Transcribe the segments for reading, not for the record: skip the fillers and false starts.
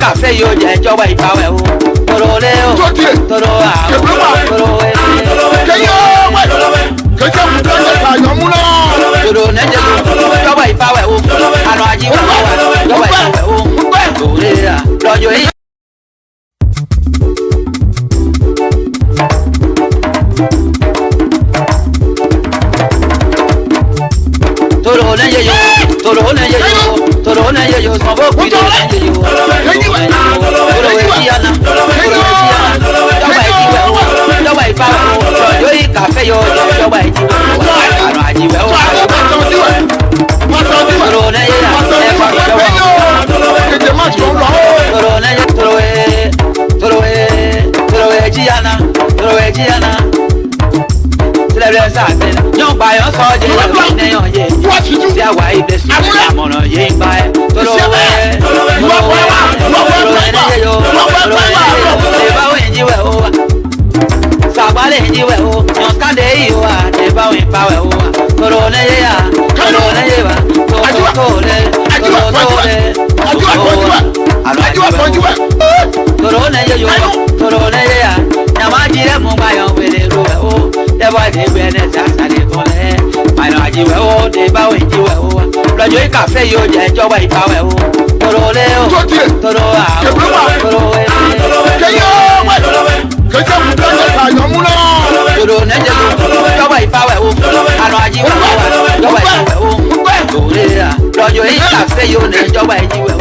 Café yo ya ìjọba ìbáwẹ̀ o toro le o toro a toro e keyo we keje mu do le ta yo mu lo toro ne je ìjọba ìbáwẹ̀ o anu aji wa ìjọba ìbáwẹ̀ o toro le a lọ́jọ́ yi toro ne je yo so bo ku toro ne je yo café yo ìjọba ìjìbò àrùn àjìbẹ̀ ó toro ne ye ẹ̀fọ́ ìjọba toro ne ye toro ejiyana sílẹ̀ sáàtẹ̀ yóò gba yọ sọ́ọ́dẹ̀ ìyàwó ìnẹyàn yẹ sí àwa ibẹ̀ sí àmọ̀ràn yẹ ń bá ẹ toro ne ye yo ìbáwọ̀ ìjìwẹ̀ ó wà sagbale njiwe o nyoskande iyo a teba we pawe o toro ne ya tole toro ne yo toro ne ya nyamajire mu bayo wele ruwe o teba de bene sasa de tole mayo ajiwe o teba we njiwe o lojo cafe yo je joba ipawe o toro le o toro a toro we keyo we keje mu do le ta yo mu lo toro ne je joba ipawe o anu ajiwe o joba ipawe o tore a lojo cafe yo ne joba ijiwe o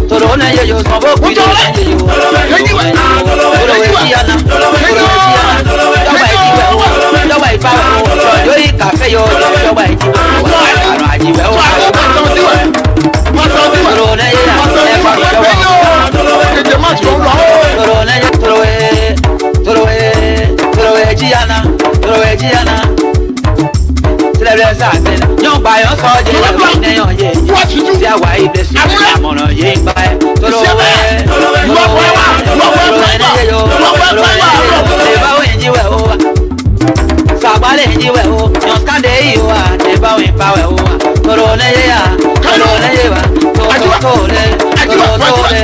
toro ne ye yo so bo ku toro ne ye yo toro ejiyana joba ipawe o yo yi cafe yo joba ijiwe àrùn àjìbẹ̀ ó toro ne ye ẹ̀fọ́ ìjọba toro ne ye toro ejiyana sílẹ̀ sáàtẹ̀ yóò gba yọ sọ́ọ́dẹ̀ ìyàwó ìnẹyàn yẹ sí àwa ibẹ̀ sí àmọ̀ràn yẹ ń bá ẹ toro ne ye yo ìbáwọ̀ ìjìwẹ̀ ó wà sagbale ìjìwẹ̀ ó nyoskande iyo a ìbáwọ̀ ìpáwẹ̀ ó wà toro ne ye ya tole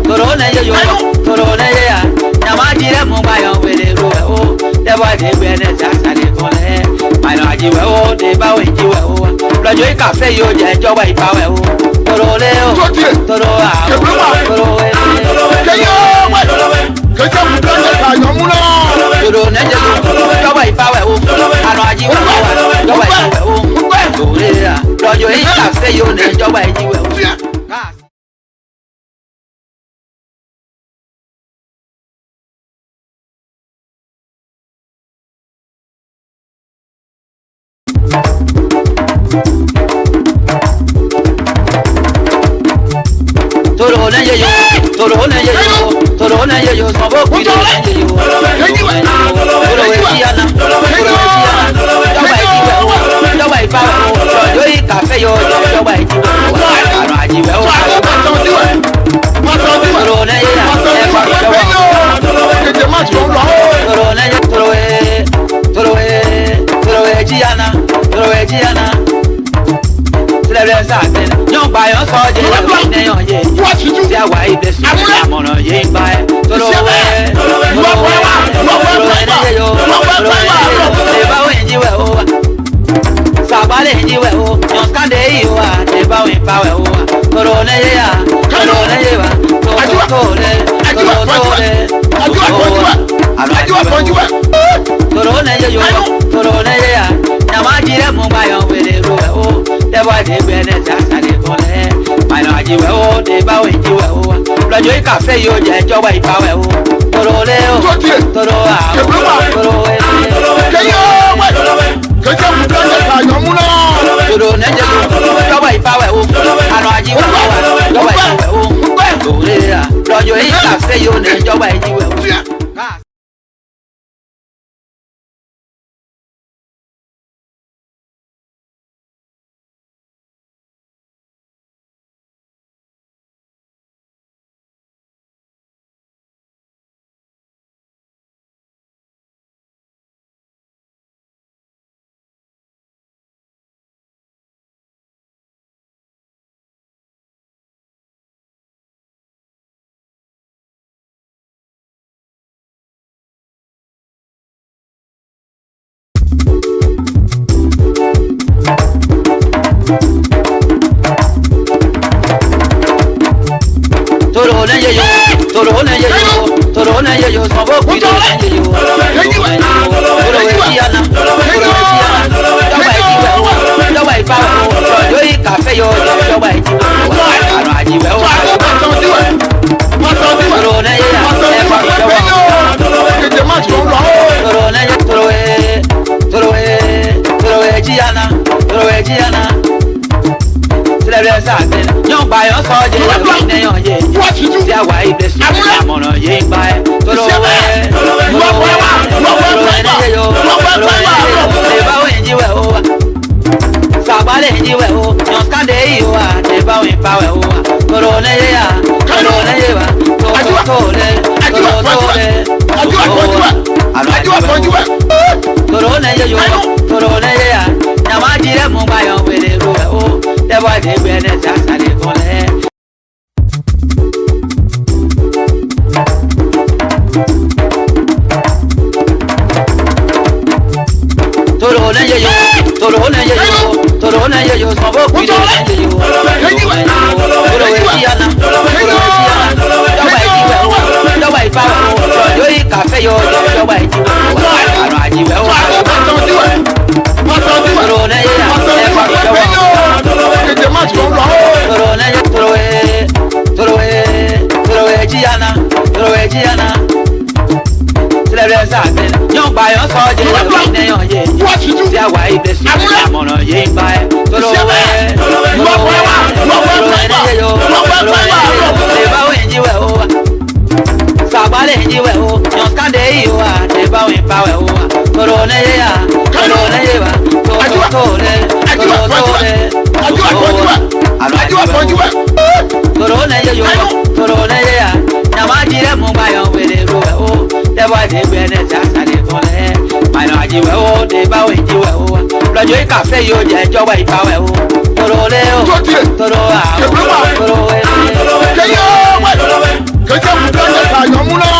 toro ne ye yo toro ne ye ya nyamajire mu bayo wele ruwe o teba de bene sasa de tole mayo ajiwe o ìbáwọ̀ ìjìwẹ̀ ó wà lojo cafe yo je ìjọba ìpáwẹ̀ o toro le o toro a toro e keyo we keje mu do le ta yo mu lo toro ne je ìjọba ìpáwẹ̀ o anu ajiwe o ìjọba ìpáwẹ̀ o tore a lojo cafe yo ne ìjọba ìjìwẹ̀ o toro ne ye yo so bo ku toro ne ye yo toro ejiyana joba ipawe o yo yi cafe yo joba ijiwe Giana, Toro Giana. Celebrate Saturday. Young by your soldier, what you do? See why it is. I'm on a yin by Toro. Sabale njiwe o, nyoskande iwa, neba wimpawe o, korone ya, korone yewa, tole, korone ya, namajire mumbayo wele ruwe o, deba de bene zasare kole, maino ajiwe o, deba winjiwe o, blajo ikafe yo je joba ipawe o, korole o, toro a, toro e, Kẹ̀kẹ́ mú dọ́jà tàyọ̀ mú náà. Toro nẹ́jẹ̀ ló jọba ìpawẹ̀ o, àná ajíwẹ̀ o, jọba ìpawẹ̀ o, tòlè à, lọ́jọ́ yìí kàfé yóò ní jọba ìjíwẹ̀ o. Toro nẹ́jẹ̀ yo, toro nẹ́jẹ̀ yo, toro nẹ́jẹ̀ yo, sọ̀bọ̀ kí toro nẹ́jẹ̀ yo, toro ejiana, jọba ìjíwẹ̀ o, jọba ìpawẹ̀ o, lọ́jọ́ yìí kàfé yo, jọba ìjíwẹ̀ o, àná ajíwẹ̀ o, toro nẹ́jẹ̀ ya, ẹ̀fọ́ jọba toro nẹ́jẹ̀ toro ejiana, celebrate Saturday. Young by your soldier, what you do? See why it is. I'm on a yin by Toro. Sabale njiwe o, nyoskande iwa, neba wimpawe o, korone ya, korone ya, namajire mumbayo wele ruwe o, deba de bene zasare kole. Toro nẹ́jẹ̀ yo, sọ̀bọ̀ kí toro nẹ́jẹ̀ yo, toro ejiana, jọba ìjíwẹ̀ o, jọba ìpawẹ̀ o, lọ́jọ́ yìí kàfé yo, jọba ìjíwẹ̀ o, àná àjíwẹ̀ o, toro nẹ́jẹ̀ ya, ẹ̀fọ́ jọba toro nẹ́jẹ̀ toro ejiana. Celebrate Saturday. Young by your soldier, what you do? See why it is. I'm on a yin by Toro. Sabale njiwe o, nyoskande iwa, neba wimpawe o, korone ya, korone ya, namajire mumbayo wele ruwe o, deba de bene zasare kole, maino ajiwe o, deba winjiwe o, lọ́jọ́ ìkàfé yóò jẹ́ jọba ìpawẹ̀ o, toro lé o, toro a, toro e, Kẹ̀kẹ́ mú dọ́jà tàyọ̀ mú náà.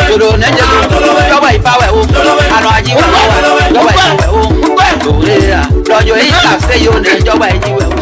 toro nẹ́jẹ̀ ló jọba ìpawẹ̀ o, àná ajíwẹ̀ o, jọba ìpawẹ̀ o, tòlè à, lọ́jọ́ ìkàfé yóò ní jọba ìjíwẹ̀ o.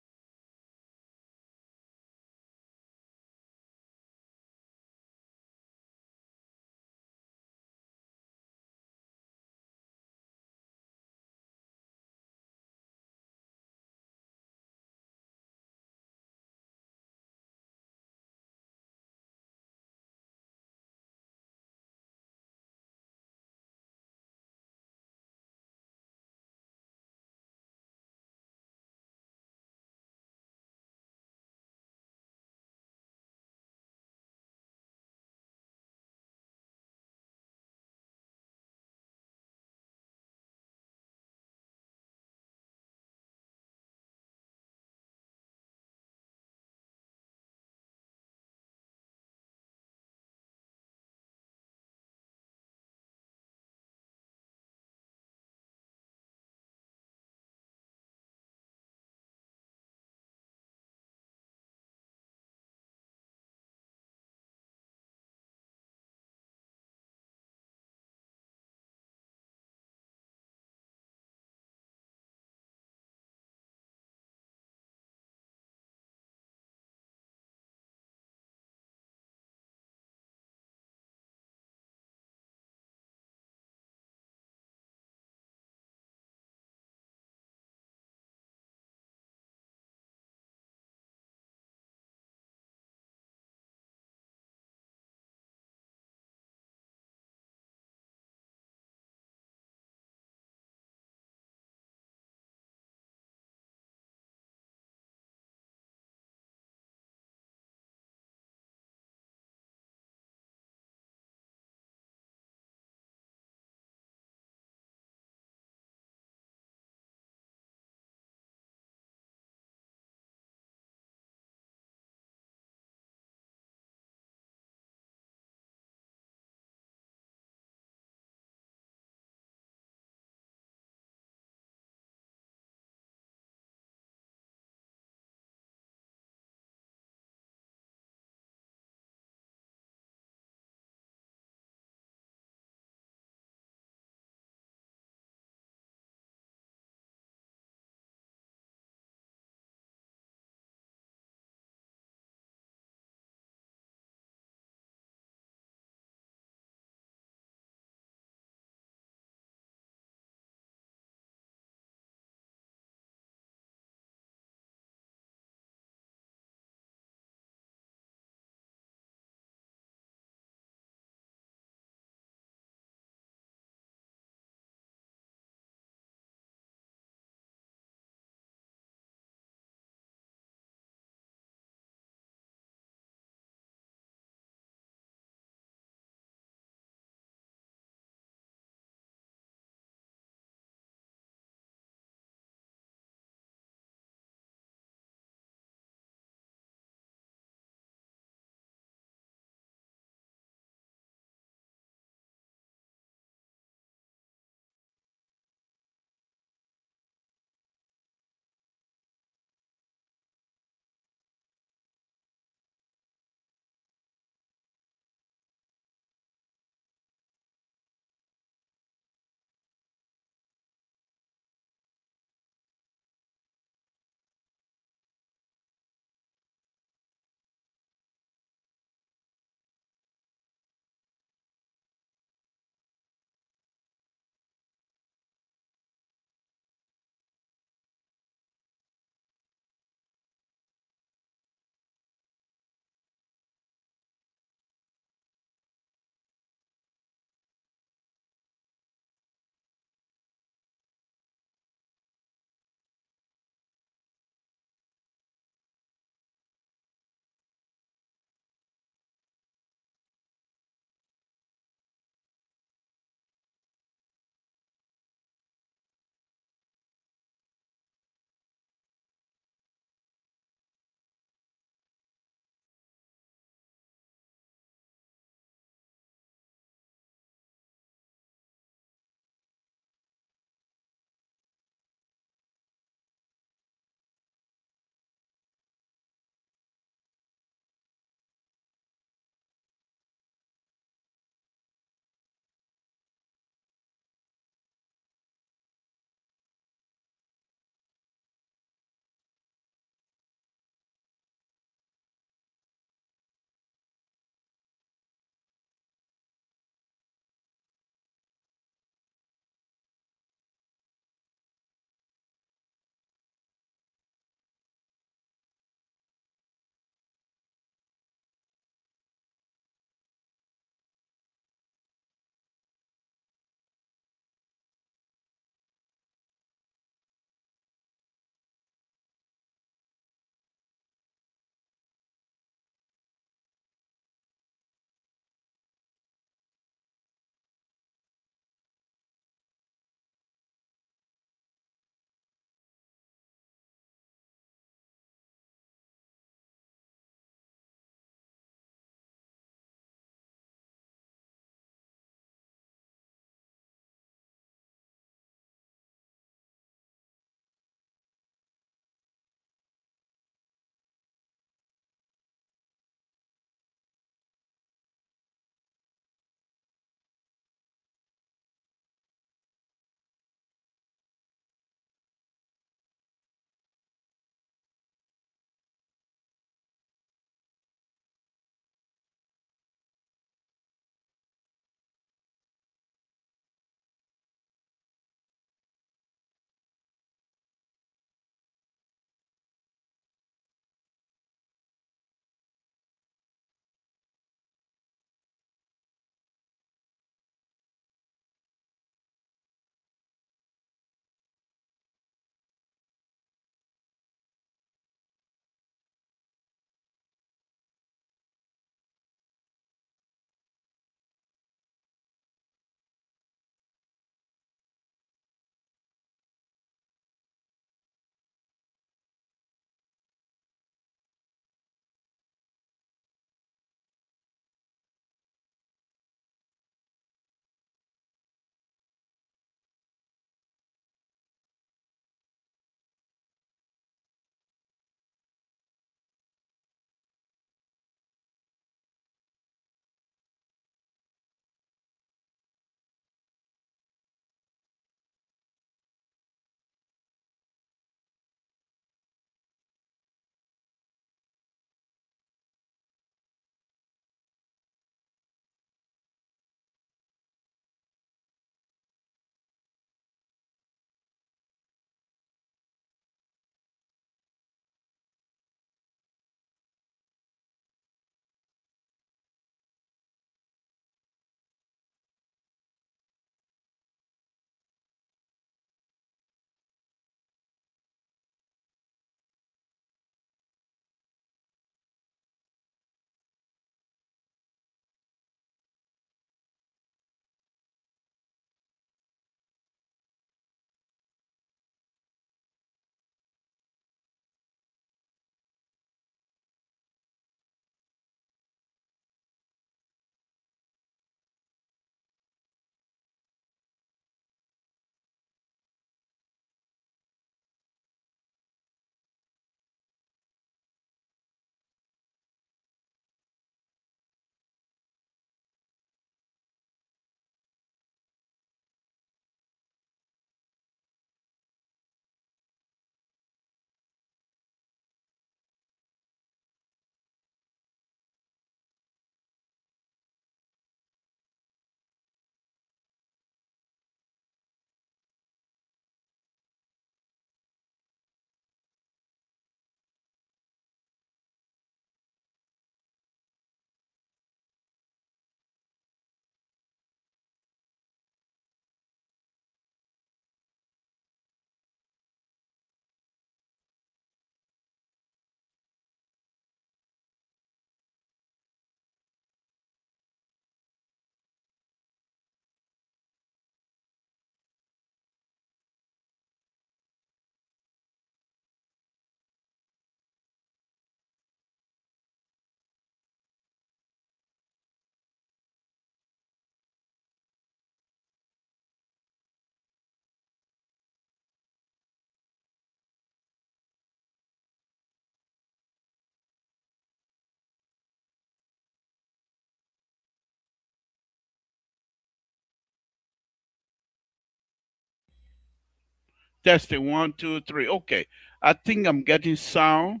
Testing one, two, three. Okay. I think I'm getting sound.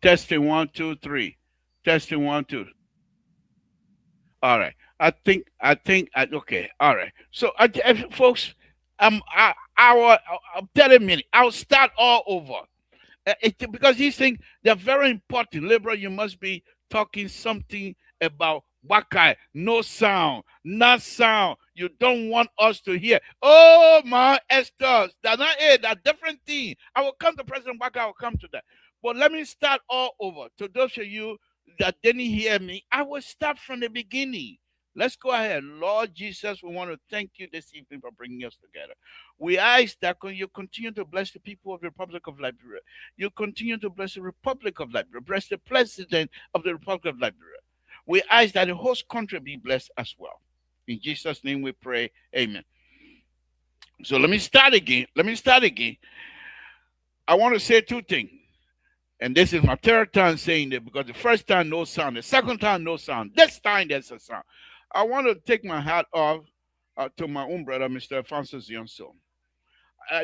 Testing one, two, three. Testing one, two. All right. Okay. All right. So, folks, I'm telling me, I'll start all over. Because these things they're very important. Liberal, you must be talking something about Wakai. No sound, not sound. You don't want us to hear. Oh my Esther, that's not it. That's different thing. I will come to President Wakai. I will come to that. But let me start all over. To those of you that didn't hear me, I will start from the beginning. Let's go ahead. Lord Jesus, we want to thank you this evening for bringing us together. We ask that you continue to bless the people of the Republic of Liberia. You continue to bless the Republic of Liberia, bless the President of the Republic of Liberia. We ask that the host country be blessed as well. In Jesus' name we pray. Amen. So let me start again. I want to say two things. And this is my third time saying it because the first time no sound, the second time no sound. This time there's a sound. I want to take my hat off to my own brother, Mr. Francis Yonso.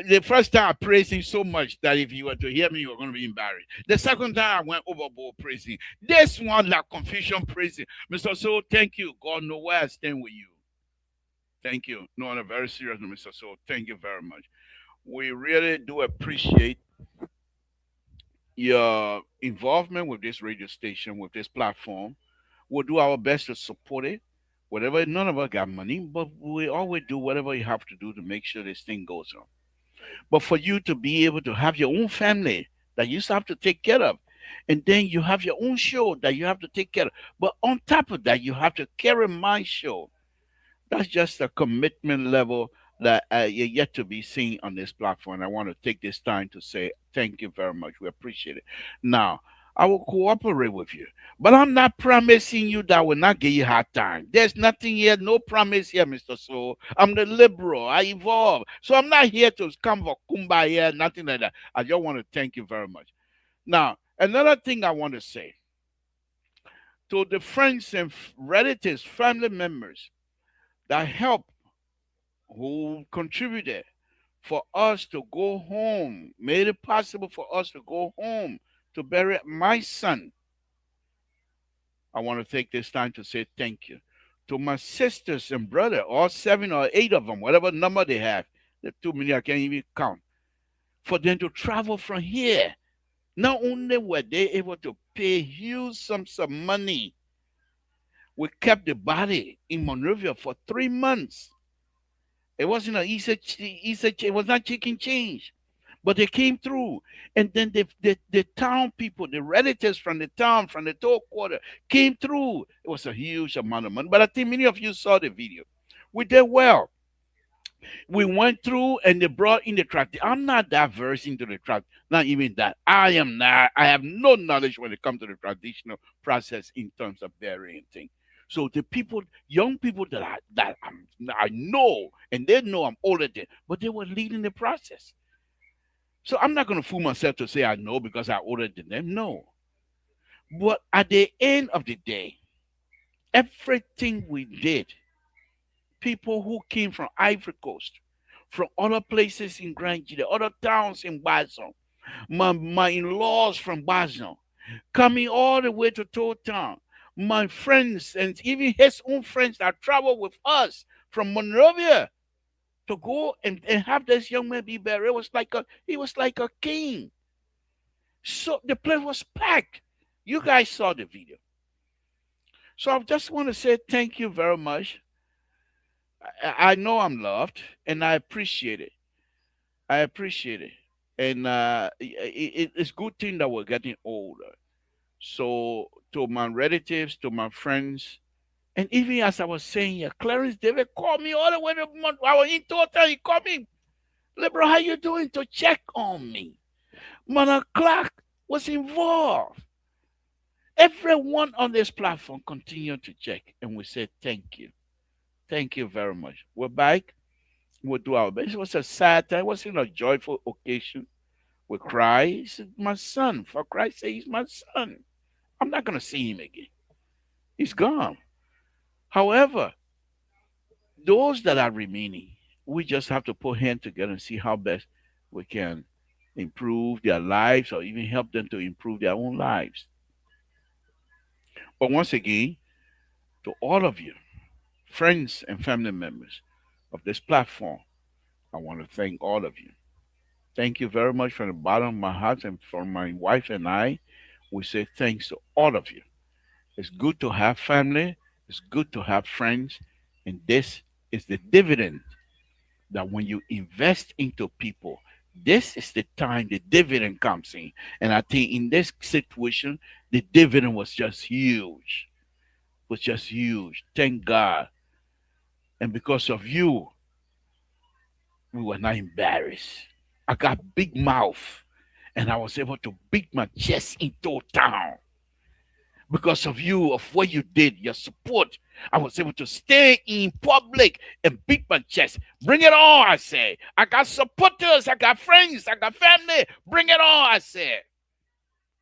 The first time I praised him so much that if you were to hear me, you were going to be embarrassed. The second time I went overboard praising. This one, like confusion praising. Mr. So, thank you. God know where I stand with you. Thank you. No, on a very serious note, Mr. So, thank you very much. We really do appreciate your involvement with this radio station, with this platform. We'll do our best to support it. Whatever, none of us got money, but we always do whatever you have to do to make sure this thing goes on. But for you to be able to have your own family that you still have to take care of, and then you have your own show that you have to take care of. But on top of that, you have to carry my show. That's just a commitment level that you're yet to be seen on this platform. I want to take this time to say thank you very much. We appreciate it. Now, I will cooperate with you, but I'm not promising you that I will not give you hard time. There's nothing here, no promise here, Mr. So. I'm the liberal. I evolve. So I'm not here to come for kumbaya, nothing like that. I just want to thank you very much. Now, another thing I want to say to the friends and relatives, family members that help who contributed for us to go home, made it possible for us to go home to bury my son. I want to take this time to say thank you. To my sisters and brother, all seven or eight of them, whatever number they have, the 2 million I can't even count, for them to travel from here. Not only were they able to pay huge sums of money, we kept the body in Monrovia for 3 months. It wasn't an easy, it was not chicken change. But they came through. And then the town people, the relatives from the town, from the toll quarter, came through. It was a huge amount of money. But I think many of you saw the video. We did well. We went through and they brought in the track. I'm not that versed into the track, not even that. I am not. I have no knowledge when it comes to the traditional process in terms of burying things. So the people, young people I know, and they know I'm older than, but they were leading the process. So I'm not going to fool myself to say I know because I'm older than them. No. But at the end of the day, everything we did, people who came from Ivory Coast, from other places in Grand Gila, other towns in Bazon, my in-laws from Bazon, coming all the way to Toll Town, my friends and even his own friends that traveled with us from Monrovia to go and have this young man be buried. He was like a king. So the place was packed. You guys saw the video. So I just want to say thank you very much. I know I'm loved and I appreciate it. I appreciate it. And it's good thing that we're getting older. So to my relatives, to my friends, and even as I was saying here, Clarence David called me all the way to I was in total. He called me, Liberal, how you doing, to check on me. Mother Clark was involved. Everyone on this platform continued to check, and we said thank you. Thank you very much. We're back. We'll do our best. It was a sad time. It wasn't a joyful occasion. We cry. He said, my son. For Christ's sake, he's my son. I'm not going to see him again. He's gone. However, those that are remaining, We just have to put hands together and see how best we can improve their lives or even help them to improve their own lives. But once again, to all of you, friends and family members of this platform, I want to thank all of you. Thank you very much from the bottom of my heart, and for my wife and I, we say thanks to all of you. It's good to have family, it's good to have friends, and this is the dividend that when you invest into people, this is the time the dividend comes in. And I think in this situation, the dividend was just huge. Was just huge. Thank God. And because of you, we were not embarrassed. I got big mouth and I was able to beat my chest into town. Because of you, of what you did, your support, I was able to stay in public and beat my chest. Bring it on, I say. I got supporters, I got friends, I got family. Bring it on, I said.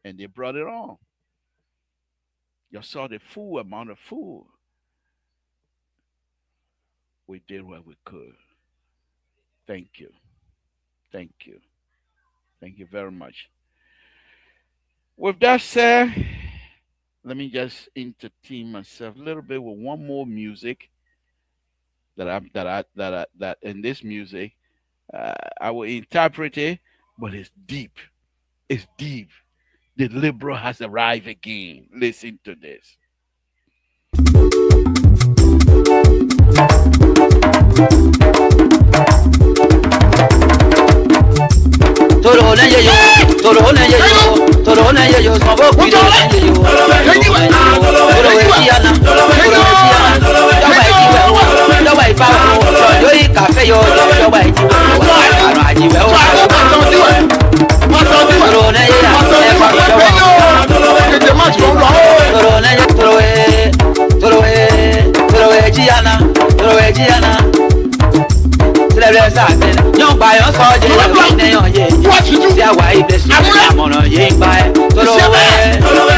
And they brought it on. You saw the full amount of food. We did what we could. Thank you. Thank you. Thank you very much. With that said, let me just entertain myself a little bit with one more music that in this music I will interpret it, but it's deep. It's deep. The liberal has arrived again. Listen to this. Toro na ye yo, toro na ye yo, toro na ye yo, sabo kuyo na ye yo. Toro we tiana, toro we tiana. Joba ijiwe o, joba ipawe o, yo i cafe yo, joba ijiwe o, ano ajiwe o. Toro na ye ya, efa joba. Toro na ye, toro we tiana, toro we tiana. Lẹ́lẹ́ sàgbẹ́ yóò bá yọ sọ jẹ́ yóò ní yàn yé sí àwa ibẹ̀ sí àmọ̀ràn yé ń bá ẹ tóró wẹ́ tóró wẹ́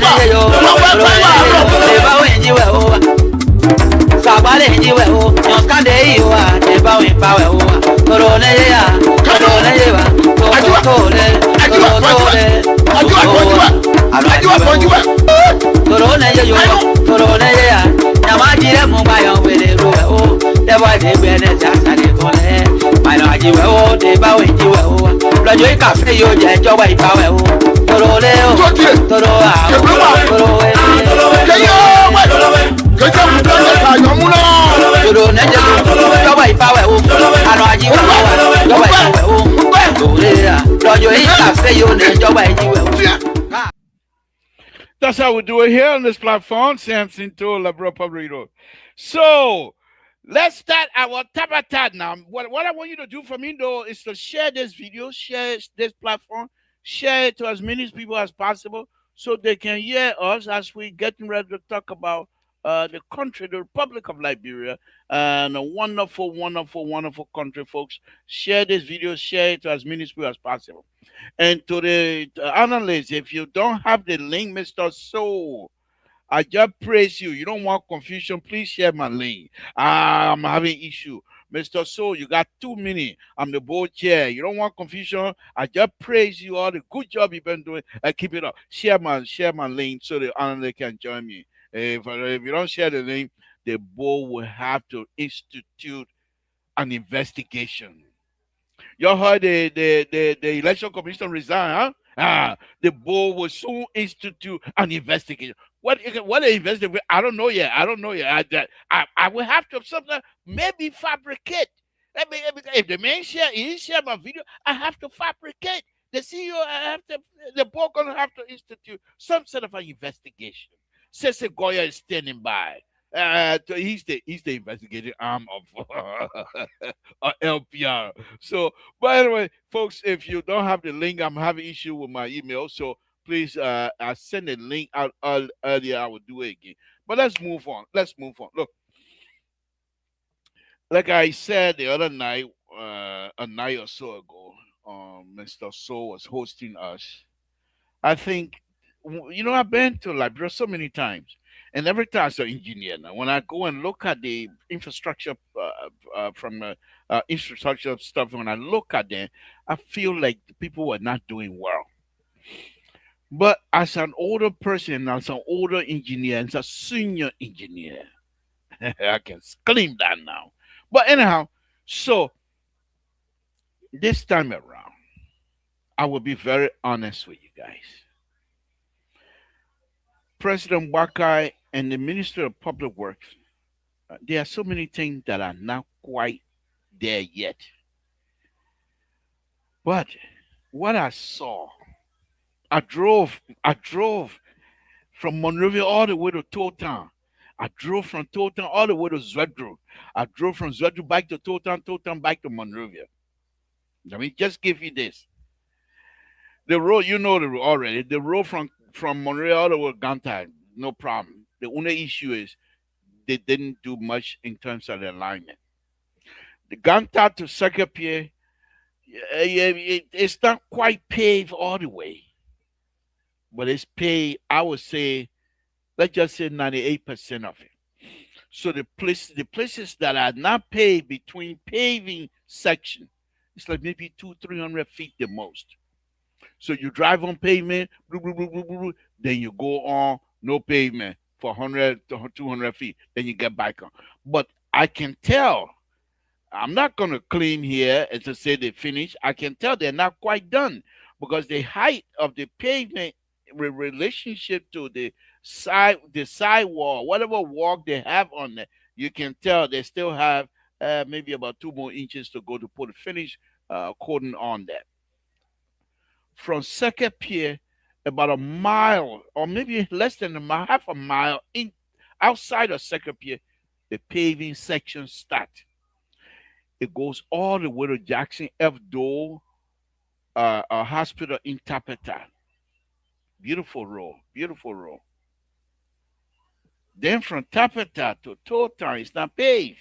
ní yé yo tóró wẹ́ lè bá wẹ̀ jí wẹ̀ o wa sàgbà lè jí wẹ̀ o yàn skande yìí wa lè bá wẹ̀ bá wẹ̀ o wa tóró ní yé ya tóró ní yé wa tóró tó lé tóró tó lé tóró wa àlọ́ àjí wẹ̀ tóró ní yé yo tóró ní yé ya nyàmá jí rẹ̀ mú báyọ̀ wẹ̀lẹ̀ ro wẹ̀ o. Never dey be any chance dey call eh. My no ajiwe o, dey ba we jiwe o. Lọ́jọ́ ikafe yo je joba ipawe o. Toro le o, toro a o, toro we. Toro ne je lo, joba ipawe o. Ano ajiwe o, joba ipawe o. Toro le a, lọ́jọ́ ikafe yo ne joba ijiwe o. That's how we do it here on this platform, Samson to Labro Pabrito. So, let's start our tabatad now. What I want you to do for me, though, is to share this video, share this platform, share it to as many people as possible so they can hear us as we getting ready to talk about the country, the Republic of Liberia, and a wonderful, wonderful, wonderful country, folks. Share this video, share it to as many people as possible. And to the analysts, if you don't have the link, Mr. Soul, I just praise you. You don't want confusion. Please share my link. I'm having issue. Mr. Soul, you got 2 minutes. I'm the board chair. You don't want confusion. I just praise you all the good job you've been doing. Keep it up. Share my link so the analyst can join me. If you don't share the link, the board will have to institute an investigation. You heard the election commission resign, huh? The board will soon institute an investigation. What an investigation? I don't know yet. I don't know yet. I will have to something maybe fabricate. If the man share my video, I have to fabricate. The CEO, the board gonna have to institute some sort of an investigation. Sese Goya is standing by. He's the investigating arm of LPR. So, but anyway, folks, if you don't have the link, I'm having issue with my email. So please, I send the link out earlier. I will do it again. But let's move on. Let's move on. Look, like I said the other night, a night or so ago, Mr. So was hosting us. I think, I've been to Liberia so many times. And every time as an engineer now, when I go and look at the infrastructure from infrastructure stuff, when I look at them, I feel like the people were not doing well. But as an older person, as an older engineer, as a senior engineer, I can claim that now. But anyhow, so this time around, I will be very honest with you guys. President Wakai and the Minister of Public Works, there are so many things that are not quite there yet. But what I saw, I drove from Monrovia all the way to Town. I drove from Town all the way to Zwedru. I drove from Zwedru back to Town back to Monrovia. Let me just give you this. The road, you know the road already. The road from Monrovia all the way to Ganta, no problem. The only issue is they didn't do much in terms of the alignment. The Ganta to Second it's not quite paved all the way, but it's paved. I would say, let's just say 98% of it. So the places that are not paved between paving section, it's like maybe 200-300 feet the most. So you drive on pavement, then you go on no pavement for 100 to 200 feet, then you get back on. But I can tell, I'm not going to claim here and to say they finished. I can tell they're not quite done because the height of the pavement relationship to the sidewall, whatever walk they have on there, you can tell they still have maybe about 2 more inches to go to put a finish coating on that. From Second Pier, about a mile or maybe less than a mile, half a mile in outside of Second Pier, the paving section starts. It goes all the way to Jackson F. Dole Hospital in Tapeta. Beautiful road, beautiful road. Then from Tapeta to Town, it's not paved.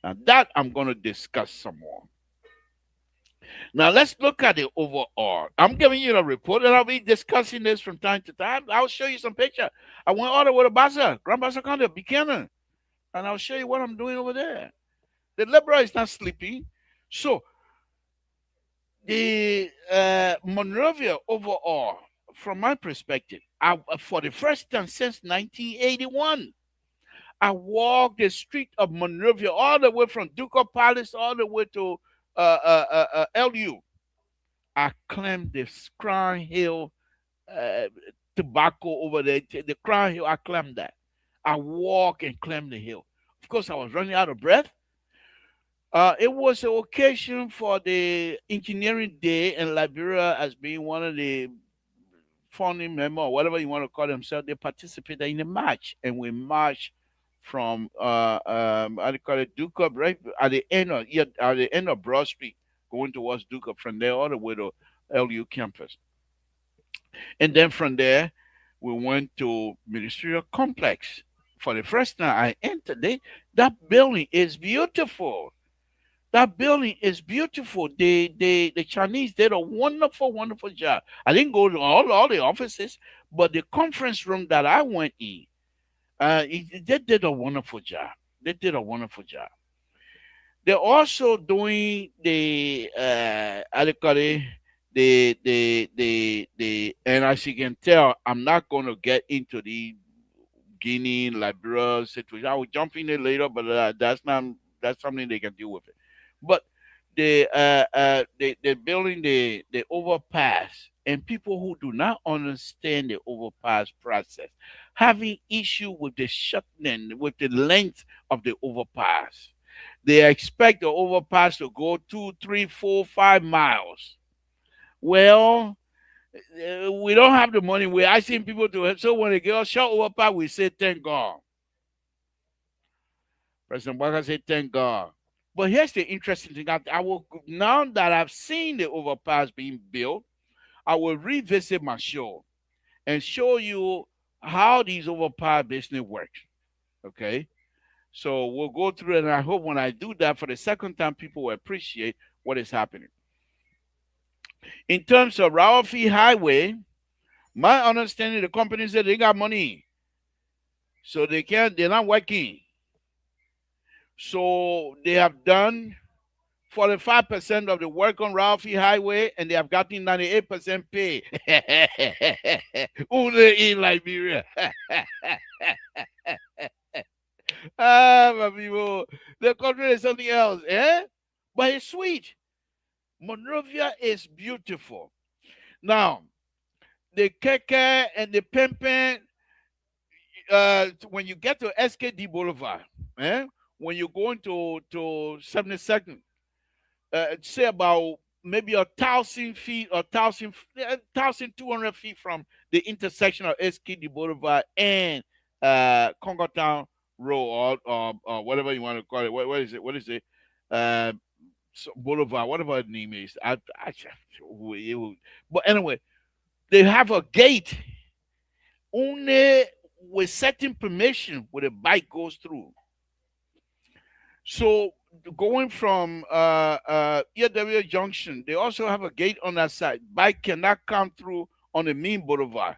Now that I'm going to discuss some more. Now let's look at the overall. I'm giving you the report, and I'll be discussing this from time to time. I'll show you some picture. I went all the way to Baza, Grand Baza County, Buchanan, and I'll show you what I'm doing over there. The liberal is not sleeping. So the Monrovia overall, from my perspective, for the first time since 1981, I walked the street of Monrovia all the way from Ducal Palace all the way to LU. I climbed the Crown Hill tobacco over there, the Crown Hill. I climbed that. I walked and climbed the hill. Of course, I was running out of breath. It was an occasion for the engineering day in Liberia as being one of the founding members or whatever you want to call themselves. They participated in the march, and we marched from how do you call it, Duke right at the end of at the end of Broad Street, going towards Duke from there all the way to LU campus, and then from there we went to Ministerial Complex. For the first time I entered it, that building is beautiful. That building is beautiful. The Chinese did a wonderful, wonderful job. I didn't go to all the offices, but the conference room that I went in, they did a wonderful job. They did a wonderful job. They're also doing the how do you call it, and as you can tell, I'm not going to get into the Guinea, Liberia situation. I will jump in it later, but that's something they can deal with it. But they're building the overpass, and people who do not understand the overpass process having issue with the shortening, with the length of the overpass. They expect the overpass to go 2, 3, 4, 5 miles. Well, we don't have the money. We're asking people to help. So when they get a short overpass, we say thank God. President Walker said thank God. But here's the interesting thing. I will, now that I've seen the overpass being built, I will revisit my show and show you how these overpass business works. Okay? So we'll go through it, and I hope when I do that for the second time, people will appreciate what is happening. In terms of Raofi Highway, my understanding, the company said they got money. So they're not working. So they have done 45% of the work on Ralphie Highway and they have gotten 98% pay. Only in Liberia. My people, the country is something else, eh? But it's sweet. Monrovia is beautiful. Now, the keke and the pempen, when you get to SKD Boulevard, eh? When you go into 72nd, say about maybe 1,000 feet or 1,200 feet from the intersection of SKD Boulevard and Congo Town Road or whatever you want to call it. What is it? What is it? Uh, Boulevard, whatever the name is. But anyway, they have a gate only with certain permission where the bike goes through. So going from EW Junction, they also have a gate on that side. Bike cannot come through on the main boulevard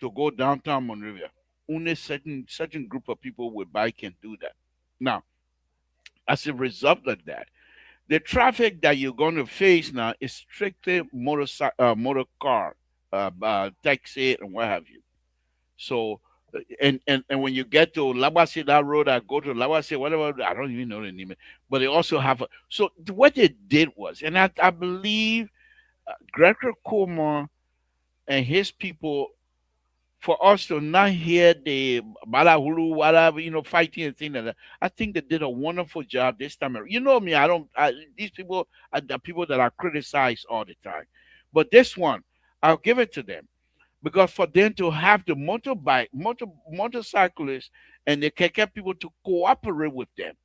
to go downtown Monrovia. Only certain group of people with bike can do that. Now, as a result of that, the traffic that you're going to face now is strictly motor car, taxi, and what have you. So, and when you get to Labasi, that road, I go to Labasi, whatever, I don't even know the name. But they also have. So what they did was, and I believe Gregory Comer and his people, for us to not hear the balahulu, whatever, fighting and things like that. I think they did a wonderful job this time. You know me, I don't. These people are the people that are criticized all the time, but this one, I'll give it to them because for them to have the motorcyclists and the keke people to cooperate with them,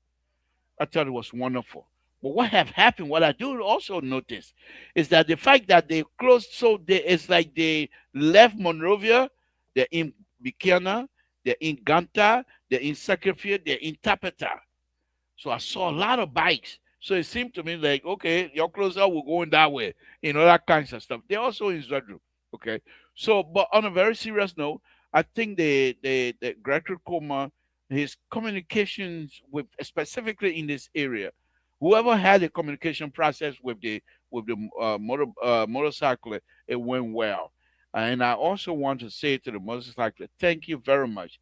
I thought it was wonderful. But what have happened, what I do also notice, is that the fact that they closed, so it's like they left Monrovia, they're in Bikana, they're in Ganta, they're in Sacrifice, they're in Tapeta. So I saw a lot of bikes. So it seemed to me like, okay, you're closer, we're going that way. That kinds of stuff. They're also in Zedru. Okay. So, but on a very serious note, I think the Gregory Coma, his communications with specifically in this area, whoever had the communication process with the motorcycle, it went well. And I also want to say to the motorcycle, thank you very much.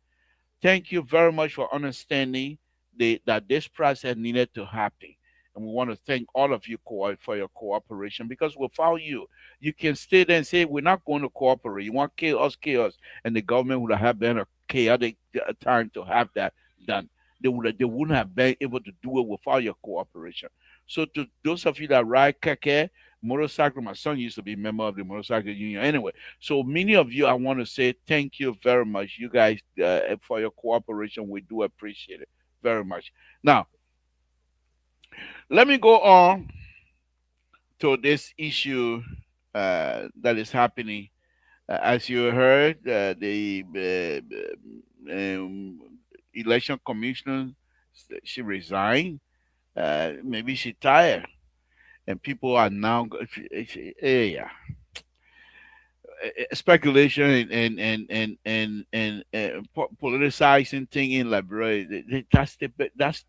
Thank you very much for understanding that this process needed to happen. And we want to thank all of you for your cooperation because without you, you can stay there and say, we're not going to cooperate. You want chaos, chaos. And the government would have been a chaotic time to have that done. They wouldn't have been able to do it without your cooperation. So to those of you that ride keke, motorcycle, my son used to be a member of the motorcycle union. Anyway, so many of you, I want to say thank you very much, you guys, for your cooperation. We do appreciate it very much. Now, let me go on to this issue that is happening. As you heard, the election commissioner, she resigned. Maybe she tired, and people are now, yeah, speculation and politicizing thing in Liberia.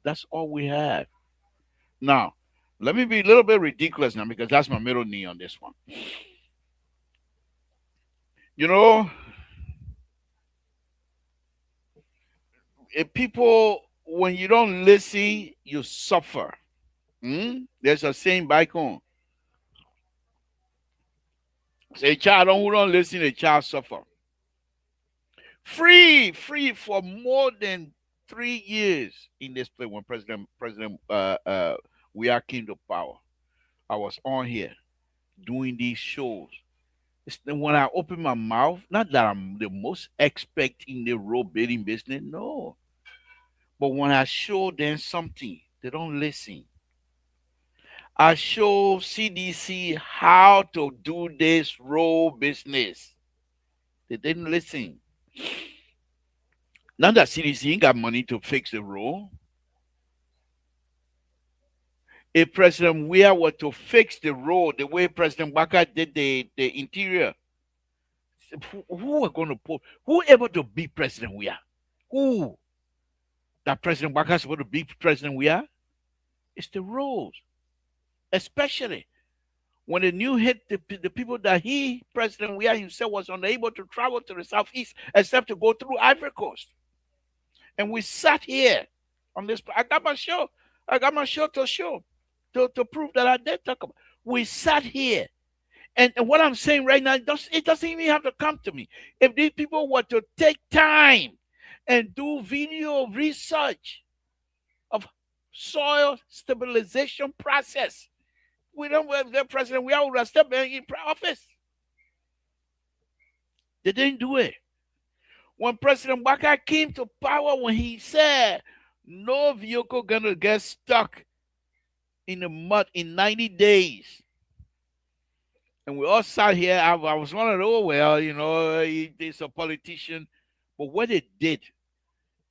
That's all we have now. Let me be a little bit ridiculous now because that's my middle knee on this one. You know, if people, when you don't listen, you suffer. There's a saying back home. Say, child who don't listen, the child suffer. Free for more than 3 years in this place when President we are came to power. I was on here doing these shows. It's then when I open my mouth, not that I'm the most expert in the road building business, no. But when I show them something, they don't listen. I show CDC how to do this road business. They didn't listen. Now that CDC ain't got money to fix the road. If President Weah were to fix the road the way President Baka did the interior, who are going to put, who able to beat President Weah? Who that President Waka is supposed to be president we are? It's the rules, especially when the new hit the people that he, President Weah himself, was unable to travel to the southeast except to go through Ivory Coast. And we sat here on this. I got my show. I got my show to show to prove that I did talk about. We sat here. And what I'm saying right now, it doesn't even have to come to me. If these people were to take time and do video research of soil stabilization process, we don't have the president. We all step in office. They didn't do it. When President Waka came to power, when he said no vehicle gonna get stuck in the mud in 90 days, and we all sat here. I was one of those. Well, he's a politician, but what they did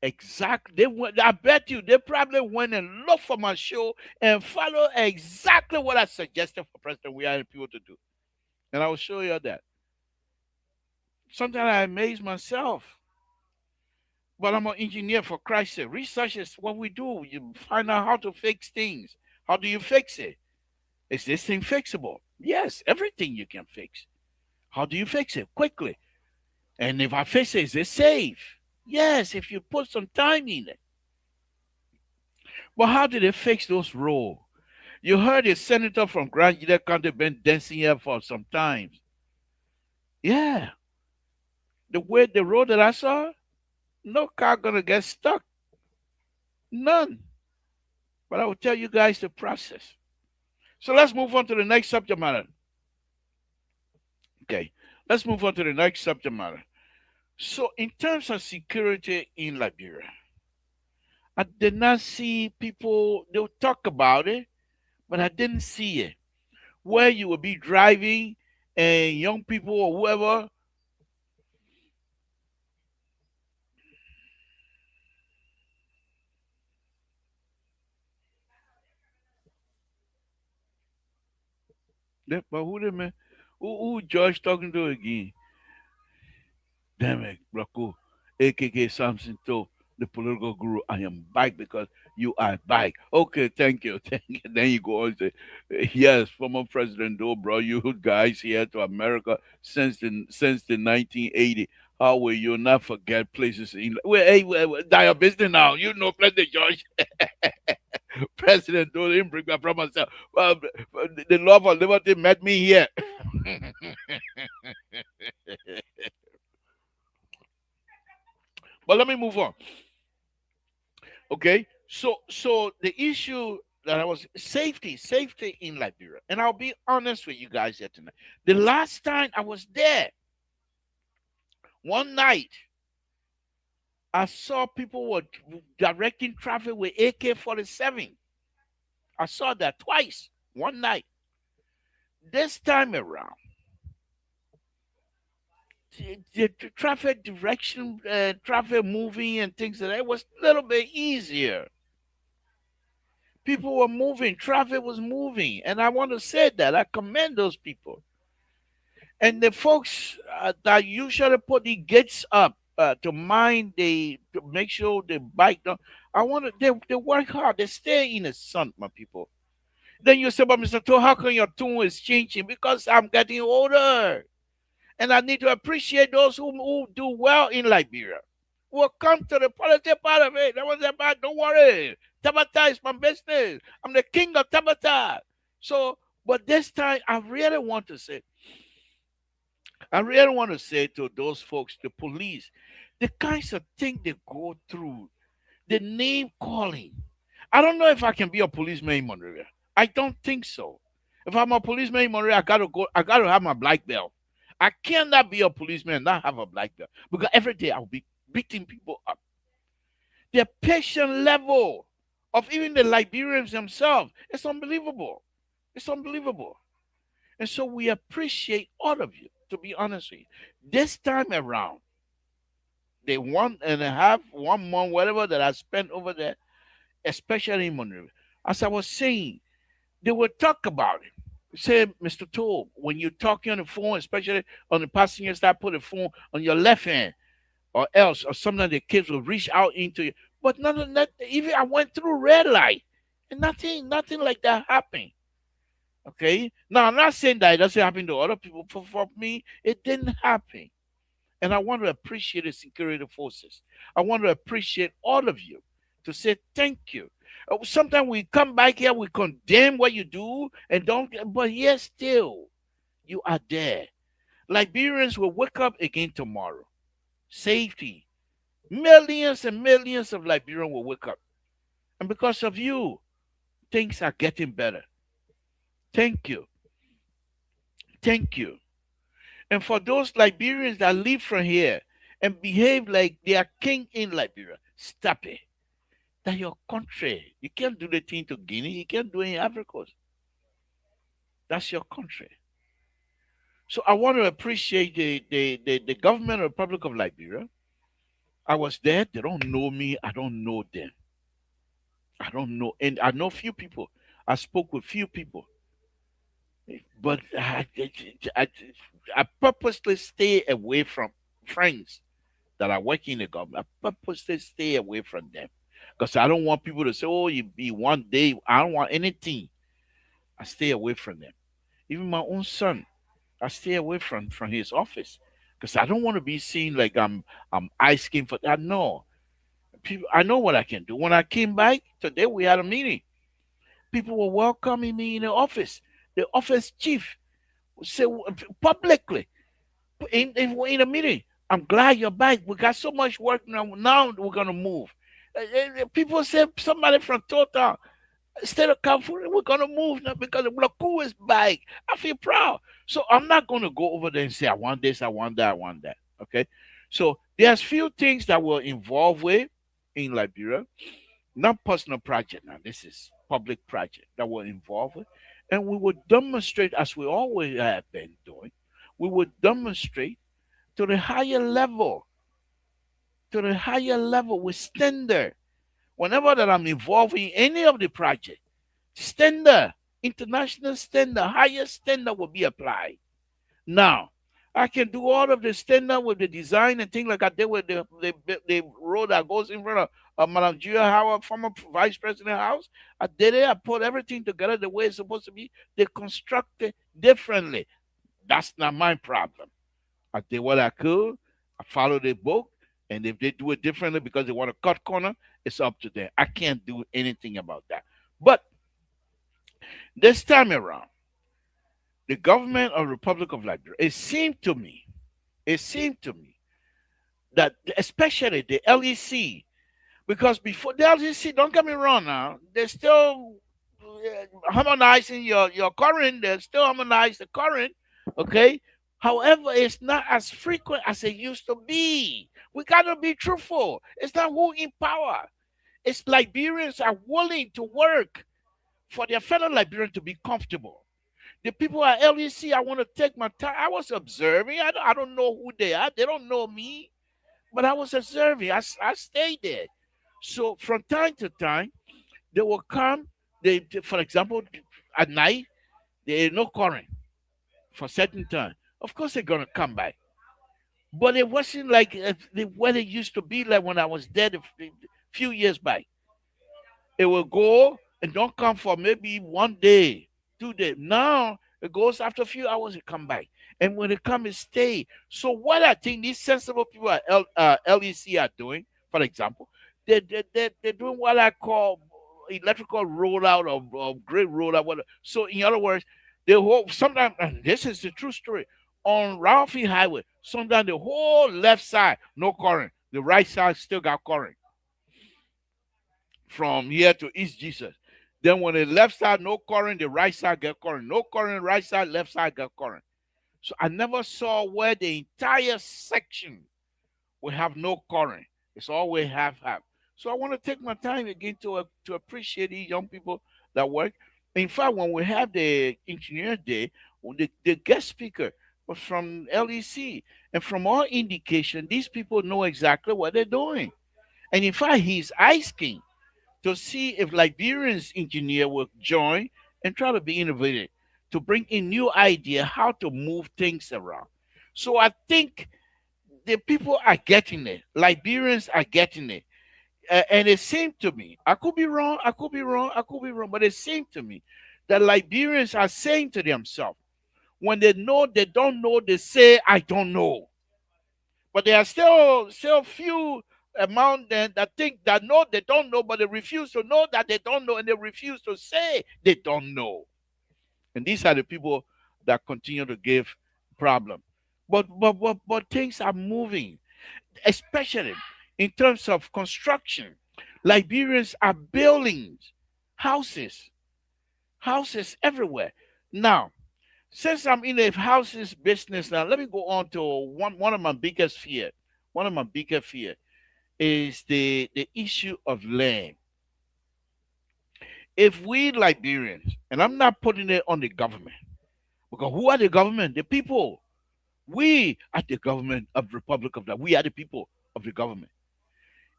exactly, they went. I bet you they probably went and looked for my show and followed exactly what I suggested for President we and people to do. And I will show you that. Sometimes I amaze myself. But I'm an engineer, for Christ's sake. Research is what we do. You find out how to fix things. How do you fix it? Is this thing fixable? Yes, everything you can fix. How do you fix it? Quickly. And if I fix it, is it safe? Yes, if you put some time in it. But how did they fix those roads? You heard a senator from Grand Gila County been dancing here for some time. Yeah. The road that I saw, no car gonna get stuck. None. But I will tell you guys the process. So let's move on to the next subject matter. Okay. Let's move on to the next subject matter. So in terms of security in Liberia, I did not see people, they'll talk about it, but I didn't see it. Where you will be driving and young people or whoever. Yeah, but who the man? Who George talking to again? Damn it, Rocco, aka Samson told the political guru, I am back because you are back. Okay, thank you. Thank you. Then you go on and say, yes, former President Doe brought you guys here to America since the 1980. How will you not forget places in die your business now? You know President George. President Doe didn't bring me from myself. The love of liberty met me here. But let me move on. Okay, so the issue that I was safety in Liberia, and I'll be honest with you guys here tonight. The last time I was there, one night, I saw people were directing traffic with AK-47. I saw that twice, one night. This time around, the traffic direction, traffic moving and things like that was a little bit easier. People were moving, traffic was moving, and I want to say that I commend those people. And the folks that usually put the gates up to make sure the bike don't. I want to. They work hard. They stay in the sun, my people. Then you say, but Mr. To, how come your tune is changing? Because I'm getting older. And I need to appreciate those who do well in Liberia. We'll come to the political part of it. That was about, don't worry. Tabata is my business. I'm the king of Tabata. So, but this time, I really want to say to those folks, the police, the kinds of thing they go through, the name calling. I don't know if I can be a policeman in Monrovia. I don't think so. If I'm a policeman in Monrovia, I gotta have my black belt. I cannot be a policeman and not have a black belt because every day I'll be beating people up. The patient level of even the Liberians themselves, it's unbelievable. It's unbelievable. And so we appreciate all of you, to be honest with you. This time around, the 1.5, 1 month, whatever that I spent over there, especially in Monrovia, as I was saying, they will talk about it. Say, Mr. Toll, when you're talking on the phone, especially on the passenger side, put the phone on your left hand. or else, or sometimes the kids will reach out into you. But none of that, even I went through red light and nothing like that happened. Okay. Now I'm not saying that it doesn't happen to other people. For me, it didn't happen. And I want to appreciate the security forces. I want to appreciate all of you to say thank you. Sometimes we come back here, we condemn what you do and don't, but yet still, you are there. Liberians will wake up again tomorrow. Safety. Millions and millions of Liberians will wake up. And because of you, things are getting better. Thank you. Thank you. And for those Liberians that live from here and behave like they are king in Liberia, stop it. That's your country. You can't do the thing to Guinea. You can't do it in Africa. That's your country. So I want to appreciate the government of the Republic of Liberia. I was there. They don't know me. I don't know them. I don't know. And I know few people. I spoke with few people. But I, I purposely stay away from friends that are working in the government. I purposely stay away from them. Because I don't want people to say, oh, you be one day. I don't want anything. I stay away from them. Even my own son, I stay away from his office. Because I don't want to be seen like I'm asking for that. No. People, I know what I can do. When I came back today, we had a meeting. People were welcoming me in the office. The office chief said publicly in a meeting, I'm glad you're back. We got so much work now. Now we're gonna move. People said somebody from Total, State of California, we're gonna move now because the Blaku is back. I feel proud. So I'm not gonna go over there and say I want this, I want that, I want that. Okay. So there's few things that we're involved with in Liberia, not personal project now. This is public project that we're involved with. And we would demonstrate as we always have been doing, we would demonstrate to the higher level, with standard. Whenever that I'm involved in any of the project, standard, international standard, higher standard will be applied. Now, I can do all of the standard with the design and things like I did with the road that goes in front of Madam Julia Howard, former Vice President House. I did it. I put everything together the way it's supposed to be. They construct it differently. That's not my problem. I did what I could. I followed the book. And if they do it differently because they want to cut corner, it's up to them. I can't do anything about that. But this time around, the government of the Republic of Liberia, it seemed to me that especially the LEC, because before the LEC, don't get me wrong now, they're still harmonizing your current, they're still harmonizing the current, okay? However, it's not as frequent as it used to be. We gotta be truthful. It's not who in power. It's Liberians are willing to work for their fellow Liberians to be comfortable. The people at LEC, I want to take my time. I was observing. I don't know who they are. They don't know me. But I was observing. I stayed there. So from time to time, they will come. For example, at night, there is no current for certain time. Of course, they're going to come back. But it wasn't like the weather used to be like when I was there a few years back. It will go and don't come for maybe 1 day, 2 days. Now it goes after a few hours, it come back. And when it come, it stay. So what I think these sensible people at LEC are doing, for example, they're doing what I call electrical rollout or grid rollout. So in other words, they whole sometimes, and this is the true story, on Ralphie Highway, sometimes the whole left side, no current. The right side still got current from here to East Jesus. Then when the left side no current, the right side get current. No current, right side, left side get current. So I never saw where the entire section will have no current. It's always half. So I want to take my time again to appreciate these young people that work. In fact, when we have the engineer day, the guest speaker was from LEC. And from all indication, these people know exactly what they're doing. And in fact, he's asking to see if Liberians engineer will join and try to be innovative to bring in new idea how to move things around. So I think the people are getting it. Liberians are getting it. And it seemed to me, I could be wrong, I could be wrong, I could be wrong, but it seemed to me that Liberians are saying to themselves, when they know they don't know, they say, I don't know. But there are still few among them that think that know they don't know, but they refuse to know that they don't know, and they refuse to say they don't know. And these are the people that continue to give problem. But things are moving, especially in terms of construction. Liberians are building houses, houses everywhere. Now, since I'm in the houses business now, let me go on to one of my biggest fear. One of my biggest fear is the issue of land. If we Liberians, and I'm not putting it on the government, because who are the government? The people. We are the government of Republic of that. We are the people of the government.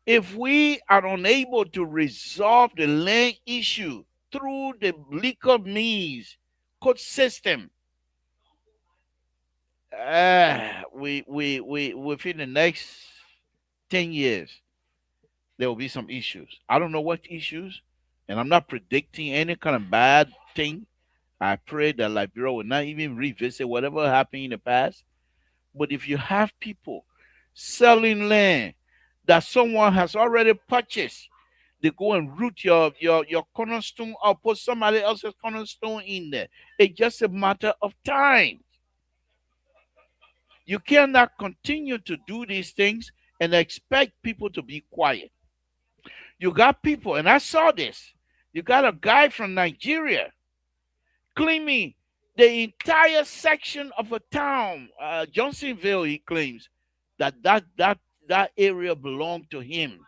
If we are unable to resolve the land issue through the legal means, court system, we within the next 10 years, there will be some issues. I don't know what issues, and I'm not predicting any kind of bad thing. I pray that Liberia will not even revisit whatever happened in the past. But if you have people selling land that someone has already purchased, they go and root your cornerstone or put somebody else's cornerstone in there. It's just a matter of time. You cannot continue to do these things and expect people to be quiet. You got people, and I saw this. You got a guy from Nigeria claiming the entire section of a town, Johnsonville. He claims that area belonged to him.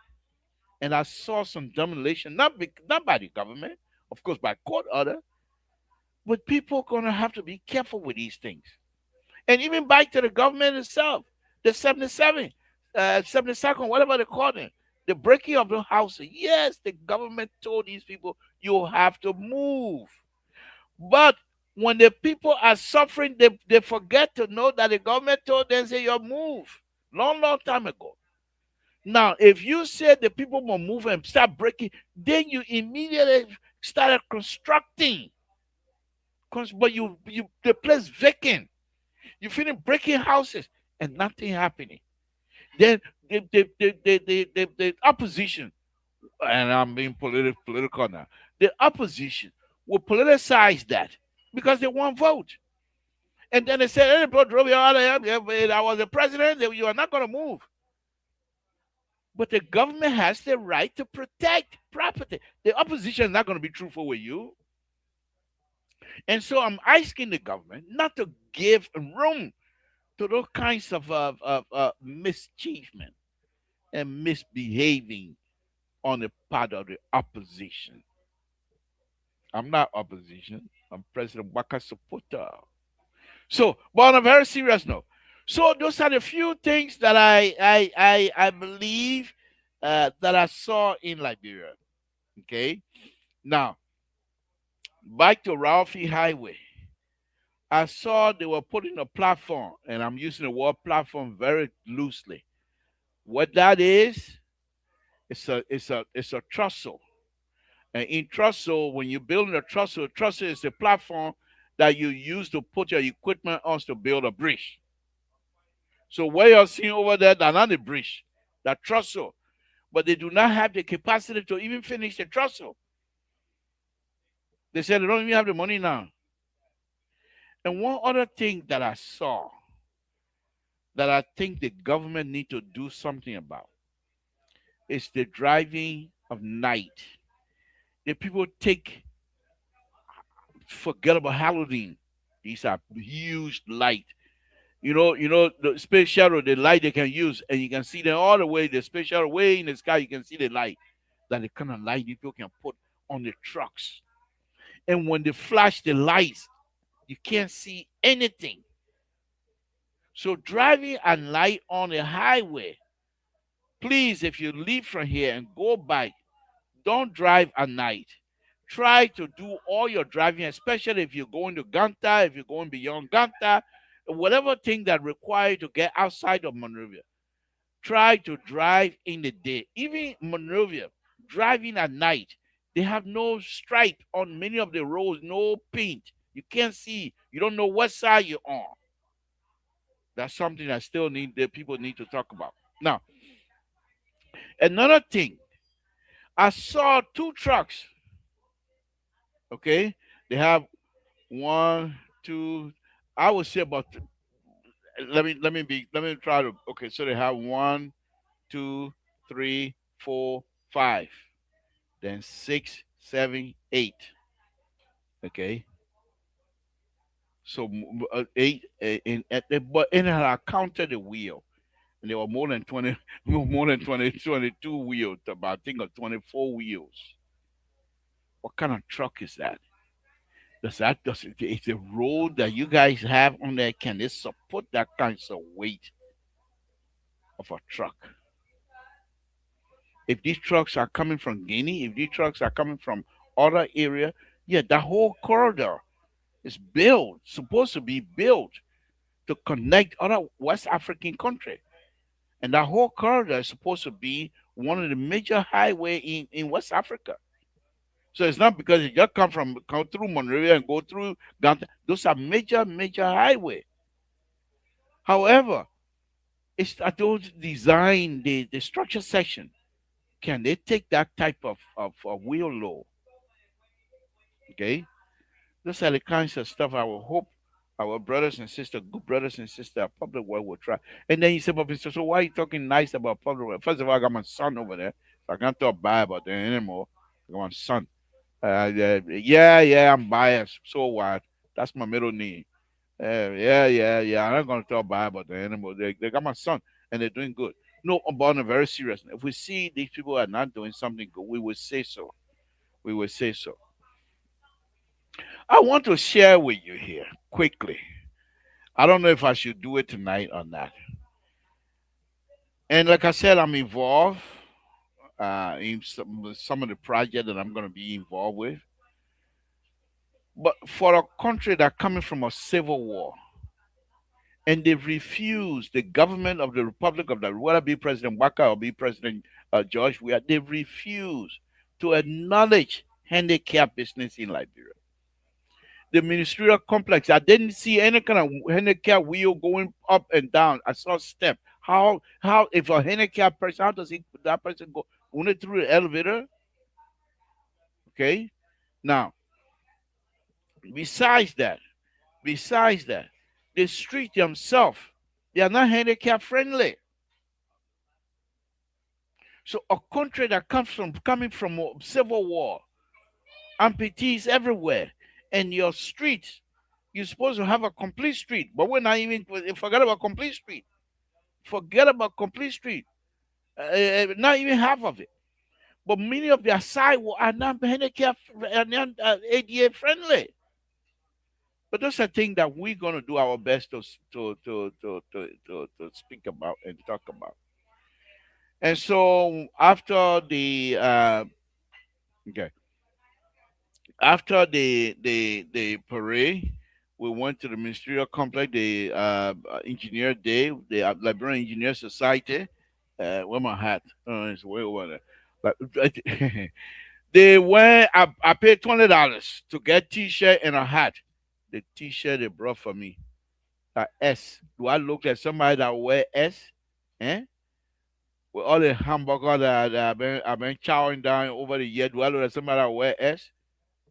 And I saw some demolition, not by the government, of course, by court order, but people are gonna have to be careful with these things. And even back to the government itself, the 77, 72nd, whatever they call it, the breaking of the houses. Yes, the government told these people you have to move. But when the people are suffering, they forget to know that the government told them, say, you move. Long, long time ago. Now, if you say the people will move and start breaking, then you immediately started constructing. But you the place vacant. You finish breaking houses and nothing happening. Then the opposition, and I'm being political now, the opposition will politicize that because they want vote. And then they say, hey, bro, drove you out of here. If I was the president, you are not going to move. But the government has the right to protect property. The opposition is not going to be truthful with you. And so I'm asking the government not to give room to those kinds of mischievement and misbehaving on the part of the opposition. I'm not opposition. I'm President Waka supporter. So, but on a very serious note, so those are the few things that I believe that I saw in Liberia. Okay, now back to Ralphie Highway. I saw they were putting a platform, and I'm using the word platform very loosely. What that is, it's a trestle. And in trestle, when you're building a trestle is a platform that you use to put your equipment on to build a bridge. So what you're seeing over there, that's not a bridge, that trestle. But they do not have the capacity to even finish the trestle. They said they don't even have the money now. And one other thing that I saw that I think the government need to do something about is the driving of night. The people forget about Halloween. These are huge light. You know the space shuttle, the light they can use, and you can see them all the way. The space shuttle way in the sky, you can see the light. That the kind of light people can put on the trucks. And when they flash the lights, you can't see anything. So driving at night on the highway, please, if you leave from here and go back, don't drive at night. Try to do all your driving, especially if you're going to Ganta, if you're going beyond Ganta, whatever thing that require you to get outside of Monrovia. Try to drive in the day. Even Monrovia, driving at night, they have no stripe on many of the roads, no paint. You can't see. You don't know what side you're on. That's something that still need the people need to talk about. Now, another thing, I saw two trucks. Okay, they have one, two. I would say about. Let me try to. Okay, so they have one, two, three, four, five, then six, seven, eight. Okay, so eight, but and I counted the wheel, and there were more than 20, more than 22 wheels. About I think of 24 wheels. What kind of truck is that? Is the road that you guys have on there, can it support that kind of weight of a truck? If these trucks are coming from Guinea, if these trucks are coming from other area, yeah, the whole corridor is built, supposed to be built to connect other West African countries. And that whole corridor is supposed to be one of the major highway in West Africa. So it's not because it just come through Monrovia and go through Ghana. Those are major highway. However, it's at those design the structure section. Can they take that type of wheel load? Okay, those are the kinds of stuff I will hope our brothers and sisters, good brothers and sisters, public work will try. And then you say, but Mr. So why are you talking nice about public work? First of all, I got my son over there, so I can't talk bad about them anymore. I got my son. Yeah, I'm biased. So what? That's my middle name. Yeah. I'm not gonna talk bad about the animal. They got my son, and they're doing good. No, about a very serious. If we see these people are not doing something good, we will say so. We will say so. I want to share with you here quickly. I don't know if I should do it tonight or not. And like I said, I'm involved in some of the projects that I'm going to be involved with. But for a country that coming from a civil war, and they refuse the government of the Republic of the whether be President Waka or be President George Weah, they refuse to acknowledge handicap business in Liberia. The ministerial complex, I didn't see any kind of handicap wheel going up and down. I saw step. How if a handicapped person, how does that person go only through the elevator? Okay. Now, besides that, besides that, the street themselves, they are not handicap friendly. So a country that coming from a civil war, amputees everywhere, and your street, you're supposed to have a complete street, but we're not even forget about complete street. Forget about complete street. Not even half of it. But many of their sidewalks are not handicap are not ADA friendly. But those are things that we're gonna do our best to speak about and talk about. And so after the okay, after the parade, we went to the ministerial complex, the engineer day, the Liberian Engineer Society. Where my hat? Oh, it's way over there. But they went. I paid $20 to get T-shirt and a hat. The T-shirt they brought for me, S. Do I look like somebody that wear S? Eh? With all the hamburger that I've been chowing down over the year, do I look like somebody that wear S?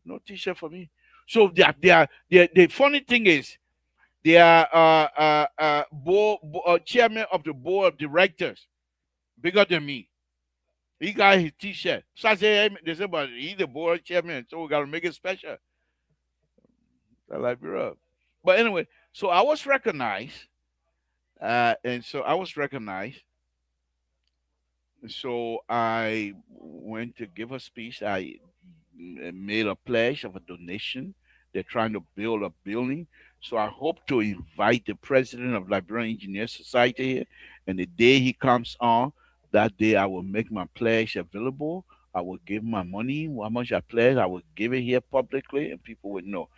No T-shirt for me. So the funny thing is they are chairman of the board of directors, bigger than me. He got his T-shirt. So I say, hey, they say, but he's the board chairman, so we gotta make it special. I like bro. But anyway, so I was recognized, and so I was recognized. So I went to give a speech. I made a pledge of a donation. They're trying to build a building. So I hope to invite the president of Liberian Engineer Society here. And the day he comes on, that day I will make my pledge available. I will give my money, how much I pledge, I will give it here publicly and people would know.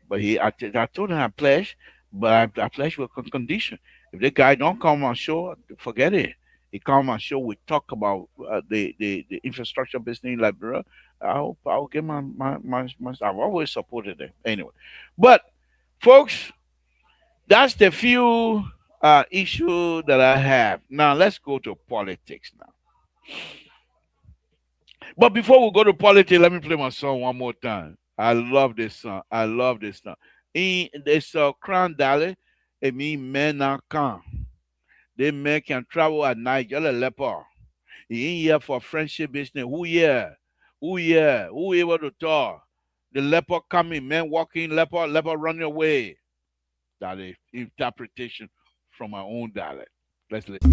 But I told him I pledge, but I pledge with a condition. If the guy don't come on show, forget it. He come on show. We talk about the infrastructure business in Liberia. I'll get my. I've always supported them anyway. But folks, that's the few issue that I have. Now let's go to politics now. But before we go to politics, let me play my song one more time. I love this song. I love this song. In this Crown Dally, it means men now come. They men can travel at night, just a leper. He ain't here for friendship business. Who here? Who here? Who able to talk? The leper coming, men walking, leper running away. That is interpretation from my own dialect. Let's listen.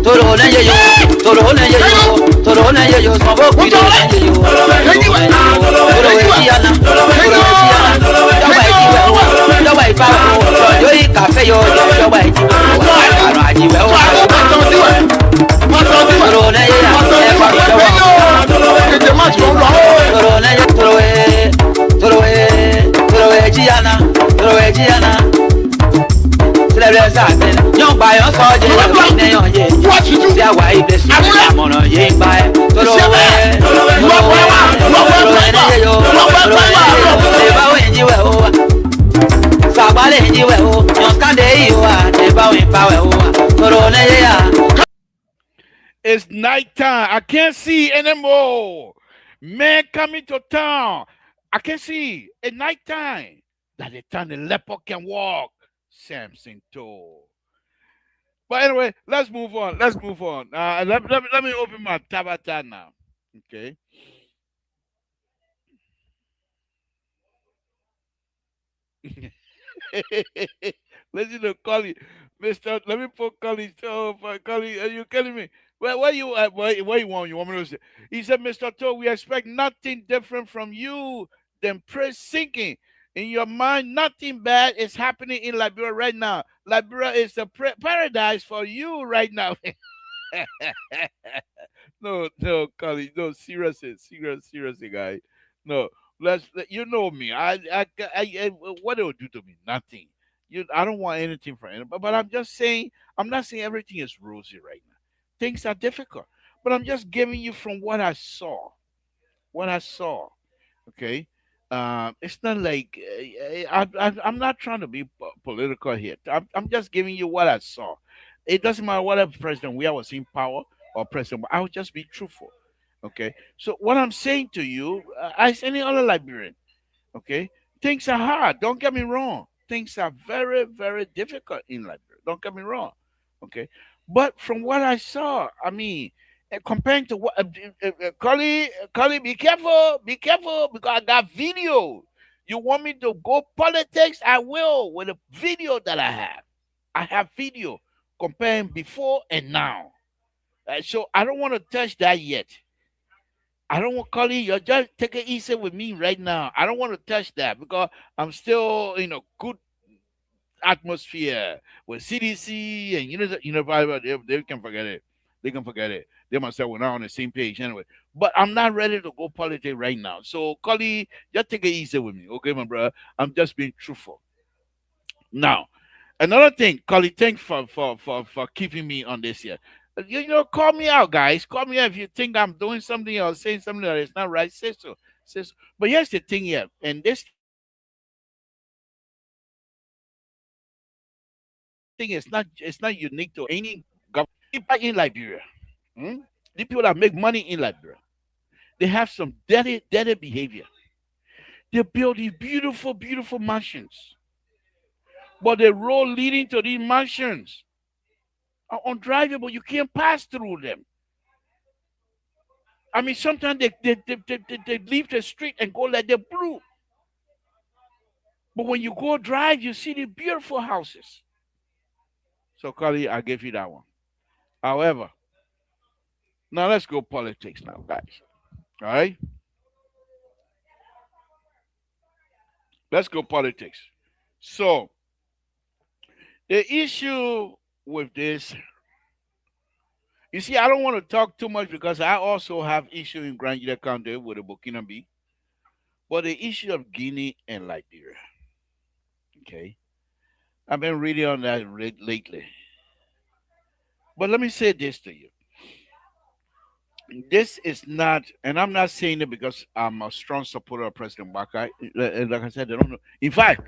Toro na ye yo, toro na ye yo, toro na ye yo, sobo kudo na ye yo. Toro we tiana, jawa ijiwe o, jawa ipa o, yo I cafe yo, jawa ijiwe o, aro ajiwe o. Toro na ye ya, e fa jawa. Toro na ye, toro we tiana. Lẹ́rẹ́ sàtẹ̀ yóò gba yọ sọ́jẹ́ ìnáyọ̀ yẹ sí àwa ibẹ̀ sí àmọ̀ràn yẹ ń bá ẹ tọ́lọ́ wẹ́ ẹ̀yẹ yọ ìbáwọ̀ ẹ̀yìn wẹ̀ ó wà sàgbálẹ̀ ẹ̀yìn wẹ̀ ó yàn skandẹ̀ yìí wà ìbáwọ̀ ìpawẹ̀ ó wà tọ́lọ́ ẹ̀yẹ yà. It's nighttime. I can't see anymore. Men coming to town. I can't see. It's nighttime. That the time the leper can walk. Samson told. But anyway, let's move on. Let's move on. Let me open my tabata now. Okay. Listen to Collie. Mister, let me put Collie. Oh, Collie, are you kidding me? Where you at? Where you want? You want me to say? He said, Mr. Toe, we expect nothing different from you than praise singing. In your mind, nothing bad is happening in Liberia right now. Liberia is a paradise for you right now. No, Collie, no, seriously, guy. No, you know me. What it will do to me? Nothing. I don't want anything from anybody. But I'm just saying, I'm not saying everything is rosy right now. Things are difficult. But I'm just giving you from what I saw. What I saw. Okay. It's not like I'm not trying to be political here. I'm just giving you what I saw. It doesn't matter whatever president we was in power or president. I will just be truthful. Okay. So what I'm saying to you, as any other Liberian, okay, things are hard. Don't get me wrong. Things are very, very difficult in Liberia. Don't get me wrong. Okay. But from what I saw, I mean, comparing to what Cully, be careful, because I got video. You want me to go politics? I will with a video that I have. I have video comparing before and now. So I don't want to touch that yet. I don't want Cully. You just take it easy with me right now. I don't want to touch that because I'm still in a good atmosphere with CDC and they can forget it. They can forget it. They must say we're not on the same page anyway. But I'm not ready to go politics right now. So, Cully, just take it easy with me, okay, my brother? I'm just being truthful. Now, another thing, Cully, thanks for keeping me on this here. Call me out, guys. Call me out if you think I'm doing something or saying something that is not right. Say so. Say so. But here's the thing here, and this thing is not it's not unique to any government. People in Liberia, hmm? The people that make money in Liberia, they have some dirty behavior. They build these beautiful, beautiful mansions, but the road leading to these mansions are undrivable. You can't pass through them. I mean, sometimes they leave the street and go like they're blue. But when you go drive, you see the beautiful houses. So, Carly, I gave you that one. However, now let's go politics now, guys. All right? Let's go politics. So, the issue with this, you see, I don't want to talk too much because I also have issue in Grand County with the Burkina Faso. But the issue of Guinea and Liberia, okay, I've been reading on that lately. But let me say this to you. This is not, and I'm not saying it because I'm a strong supporter of President Baka. Like I said, they don't know. In fact,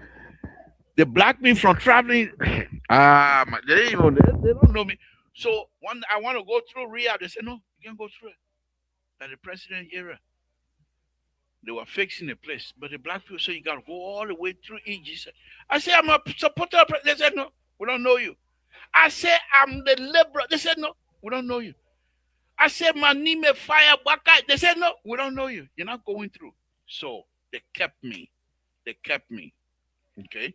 they blocked me from traveling. They don't know me. So when I want to go through Riyadh, they said, no, you can't go through it. At the president era, they were fixing the place. But the black people said, you got to go all the way through Egypt. I said, I'm a supporter of President. They said, no, we don't know you. I said, I'm the liberal. They said, no, we don't know you. I said, my name is Fire Baka. They said, no, we don't know you. You're not going through. So they kept me. They kept me. Okay.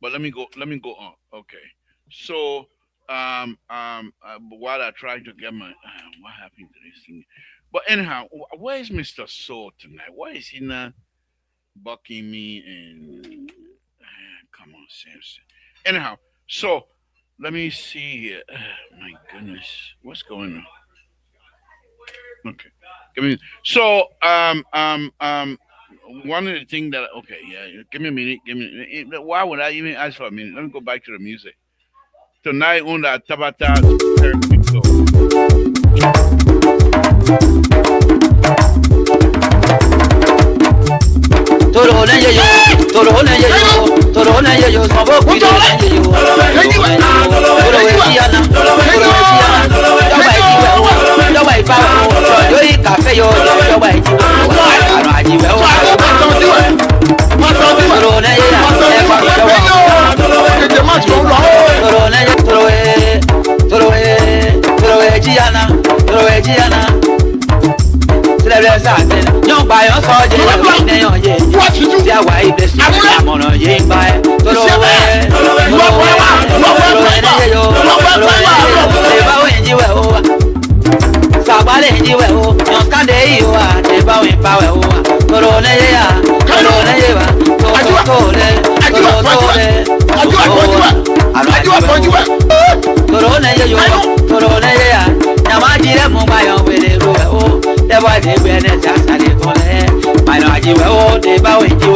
But let me go on. Okay. So while I try to get my what happened to this thing? But anyhow, where is Mr. Soul tonight? Why is he not bucking me and come on, Samson? Anyhow, so let me see here. My goodness, what's going on? Okay, give me. So one of the things that okay, yeah, give me a minute. Give me. Why would I even ask for a minute? Let me go back to the music. Tonight on the Tabata so Toro na ye yo, toro na ye yo, toro na ye yo, sabo kudo na ye yo, toro we tiana, yo ba ji we wo, yo ba ipa wo, yo yi cafe yo, yo ba ji we wo, aro aji we wo, toro na ye ya, e fa yo wo, toro na ye, toro we jiana. Lẹ́lẹ́ sàtẹ̀ yóò bá yọ sọ́jẹ́ ìwé nẹ́yàn yé tí a wà ibẹ̀ sí àmọ̀ràn yé ń bá ẹ tóró wẹ́ ẹ̀yẹ yó lè bá wẹ̀ jíwẹ̀ o wa sàgbálẹ̀ jíwẹ̀ o yàn skande yìí o wa lè bá wẹ̀ pa wẹ̀ o wa tóró nẹ́yẹ yà tóró nẹ́yẹ wa tó lẹ̀ tóró nẹ́yẹ yó tóró nẹ́yẹ yà nyàmá jílẹ̀ mú báyọ̀ wẹ̀lẹ̀ ro wẹ̀ o. Boy, they wear the jazz and they call it. I know I give oh, they bow in you.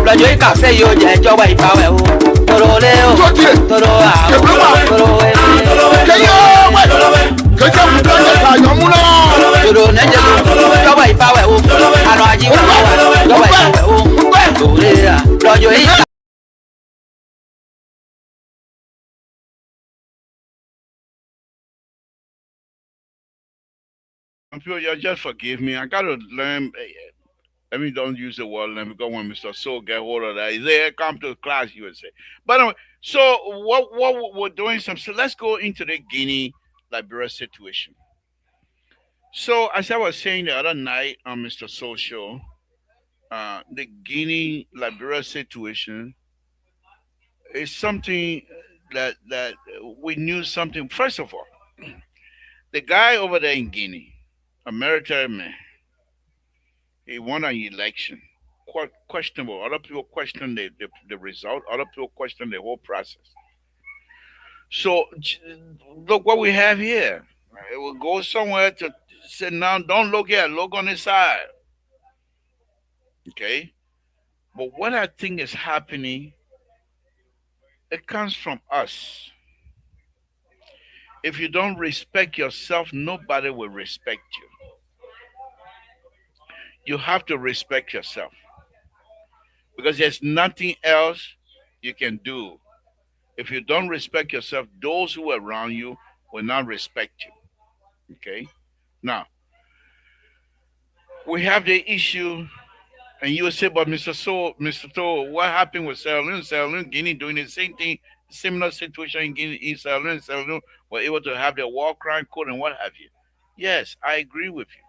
Blood, you can't say you get your way power. Toro Leo, Toro, people, you just forgive me. I gotta learn. Let me don't use the word learn because when Mr. Soul get hold of that, he's there, come to class, you would say. But anyway, so what we're doing some so let's go into the Guinea Liberia situation. So as I was saying the other night on Mr. Soul show, the Guinea Liberia situation is something that we knew something. First of all, the guy over there in Guinea, a military man, he won an election. Questionable. Other people question the result. Other people question the whole process. So look what we have here. It will go somewhere to say now. Don't look here. Look on the side. Okay. But what I think is happening, it comes from us. If you don't respect yourself, nobody will respect you. You have to respect yourself because there's nothing else you can do. If you don't respect yourself, those who are around you will not respect you. Okay? Now, we have the issue, and you will say, but Mr. So, what happened with Sierra Leone? Sierra Leone, Guinea doing the same thing, similar situation in Guinea, in Sierra Leone. Sierra Leone were able to have their war crime code and what have you. Yes, I agree with you.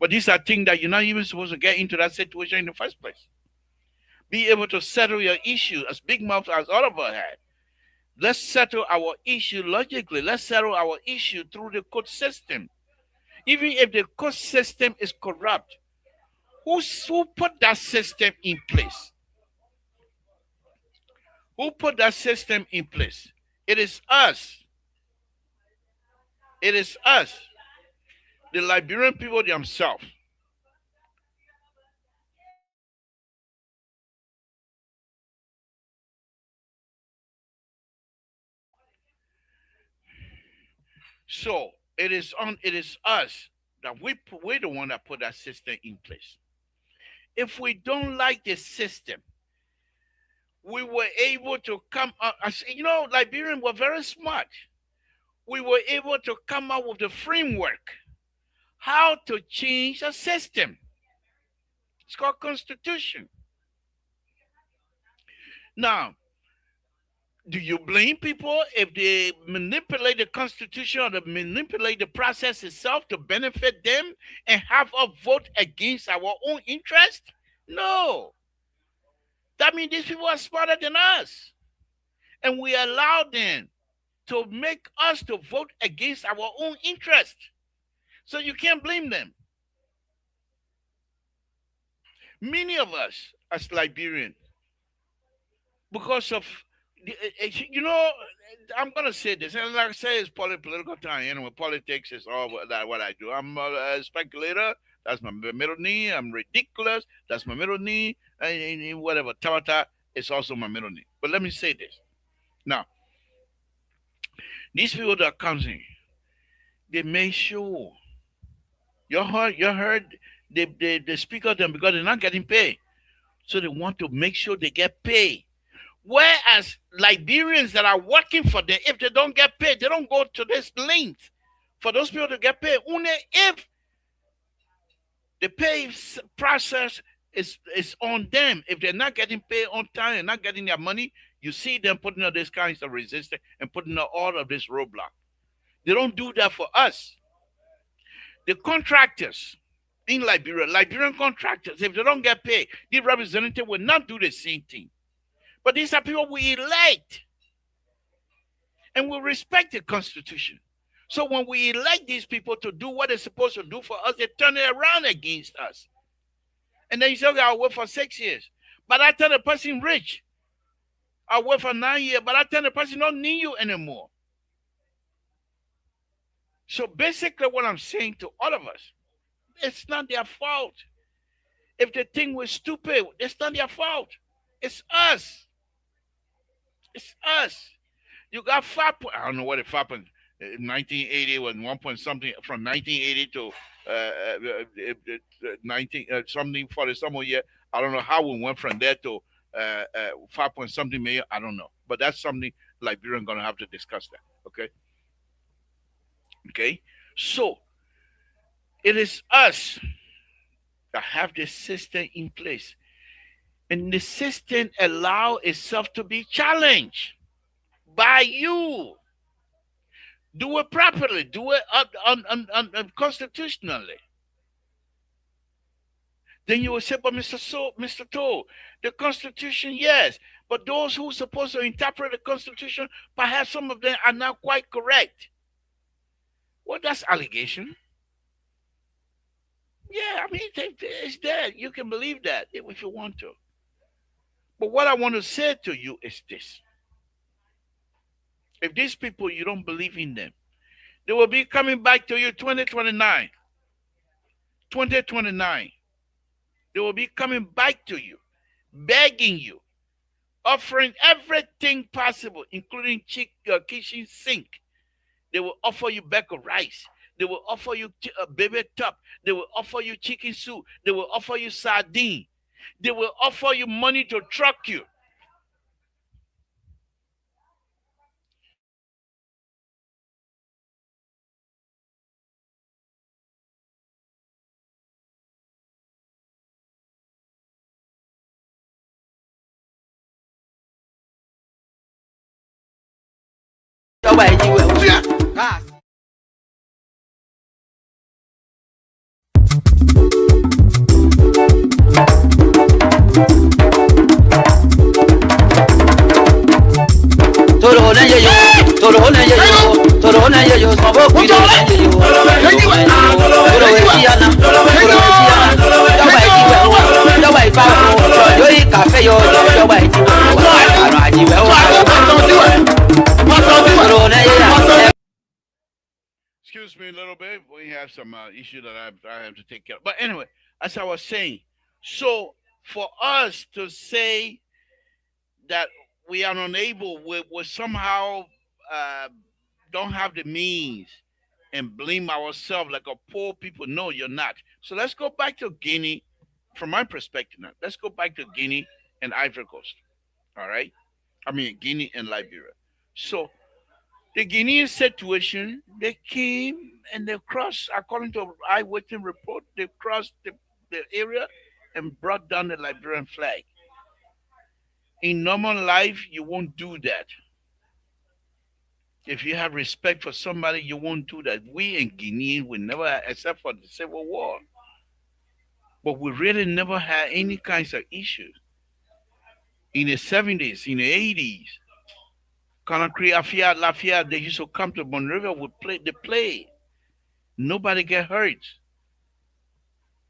But these are things that you're not even supposed to get into that situation in the first place. Be able to settle your issue as Big Mouth as all of us had. Let's settle our issue logically. Let's settle our issue through the court system. Even if the court system is corrupt, who put that system in place? Who put that system in place? It is us. It is us. The Liberian people themselves. So it is us that we're the one that put that system in place. If we don't like the system, we were able to come up. Liberians were very smart. We were able to come up with the framework how to change a system. It's called constitution. Now, do you blame people if they manipulate the constitution or they manipulate the process itself to benefit them and have a vote against our own interest? No. That means these people are smarter than us. And we allow them to make us to vote against our own interest. So you can't blame them. Many of us as Liberians, because of you know, I'm gonna say this, and like I say, it's political time. Anyway, politics is all what I do. I'm a speculator. That's my middle knee. I'm ridiculous. That's my middle knee. And whatever. Tabata is also my middle knee. But let me say this. Now, these people that comes in, they make sure you heard they speak of them because they're not getting paid. So they want to make sure they get paid. Whereas Liberians that are working for them, if they don't get paid, they don't go to this length for those people to get paid. Only if the pay process is on them. If they're not getting paid on time and not getting their money, you see them putting up these kinds of resistance and putting up all of this roadblock. They don't do that for us. The contractors in Liberia, Liberian contractors, if they don't get paid, the representative will not do the same thing. But these are people we elect and we respect the Constitution. So when we elect these people to do what they're supposed to do for us, they turn it around against us. And then you say, okay, I'll work for 6 years. But I tell the person rich. I'll work for 9 years, but I tell the person don't need you anymore. So basically what I'm saying to all of us, it's not their fault. If they think we're stupid, it's not their fault. It's us. It's us. You got I don't know what it happened. 1980 was 1 point something from 1980 to 19 something for the summer year. I don't know how we went from there to 5 point something million. I don't know, but that's something Liberian gonna have to discuss that. Okay. Okay. So it is us that have this system in place, and the system allow itself to be challenged by you. Do it properly. Do it constitutionally. Then you will say, but Mr. Toll, the Constitution, yes, but those who are supposed to interpret the Constitution, perhaps some of them are not quite correct. Well, that's allegation. Yeah, I mean, it's there. You can believe that if you want to. But what I want to say to you is this. If these people, you don't believe in them, they will be coming back to you 2029. 2029. They will be coming back to you, begging you, offering everything possible, including kitchen sink. They will offer you bag of rice. They will offer you a baby top. They will offer you chicken soup. They will offer you sardine. They will offer you money to truck you. Excuse me a little bit. We have some issue that I have to take care of. But anyway, as I was saying, so for us to say that we are unable, we somehow uh, don't have the means and blame ourselves like a poor people. No, you're not. So let's go back to Guinea. From my perspective now, let's go back to Guinea and Ivory Coast. All right. I mean, Guinea and Liberia. So the Guinean situation, they came and they crossed, according to eyewitness report, they crossed the area and brought down the Liberian flag. In normal life, you won't do that. If you have respect for somebody, you won't do that. We in Guinea, we never, except for the Civil War, but we really never had any kinds of issues. In the 70s, in the 80s, Conakry, Afia, Lafia, they used to come to Monrovia, would play, they play. Nobody get hurt.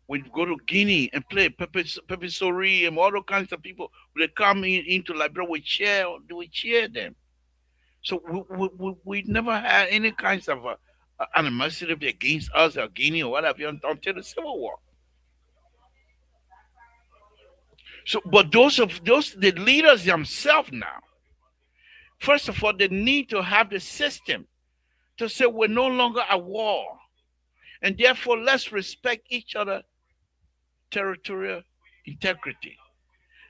We'd go to Guinea and play Pepe Sori and all those kinds of people. They come into Liberia, we cheer them. So we never had any kinds of animosity against us or Guinea or whatever until the Civil War. So, but those the leaders themselves now, first of all, they need to have the system to say we're no longer at war, and therefore let's respect each other territorial integrity.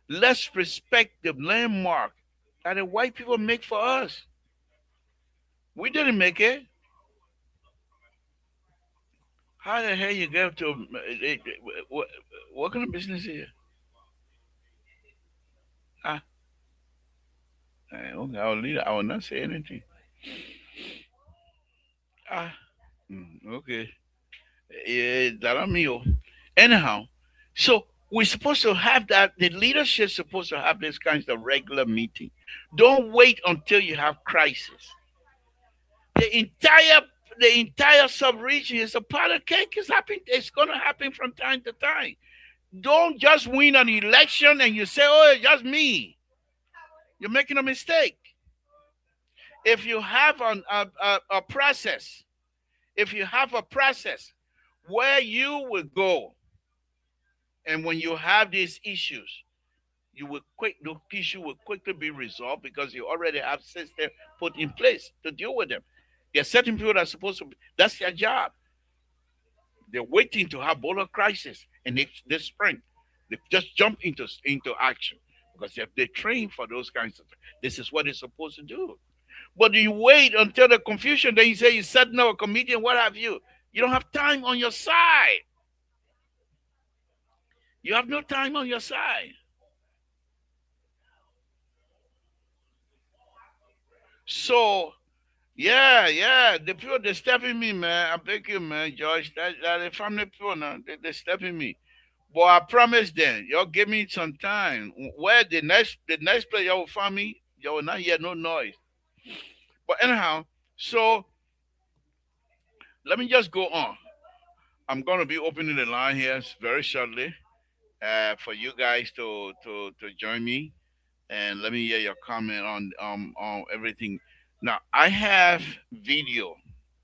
Let's respect the landmark that the white people make for us. We didn't make it. How the hell you get to what kind of business is it? Ah, okay, I will leave. I will not say anything. Ah, okay. That me. Anyhow, so we're supposed to have that. The leadership supposed to have this kinds of regular meeting. Don't wait until you have crisis. The entire the entire sub-region is a part of cake. It's happening. It's going to happen from time to time. Don't just win an election and you say, "Oh, it's just me." You're making a mistake. If you have a process, if you have a process where you will go, and when you have these issues, the issue will quickly be resolved because you already have system put in place to deal with them. There are certain people that are supposed to be, that's their job. They're waiting to have border crisis, and this spring they just jump into action because they train for those kinds of things. This is what they're supposed to do. But you wait until the confusion, then you say you setting up a committee and what have you. You don't have time on your side. You have no time on your side. So yeah, the people they stepping me, man. I beg you, man, George. That the family people now, they stepping me. But I promise them, y'all give me some time. Where the next place y'all will find me, y'all will not hear no noise. But anyhow, so let me just go on. I'm gonna be opening the line here very shortly for you guys to join me and let me hear your comment on everything. Now I have video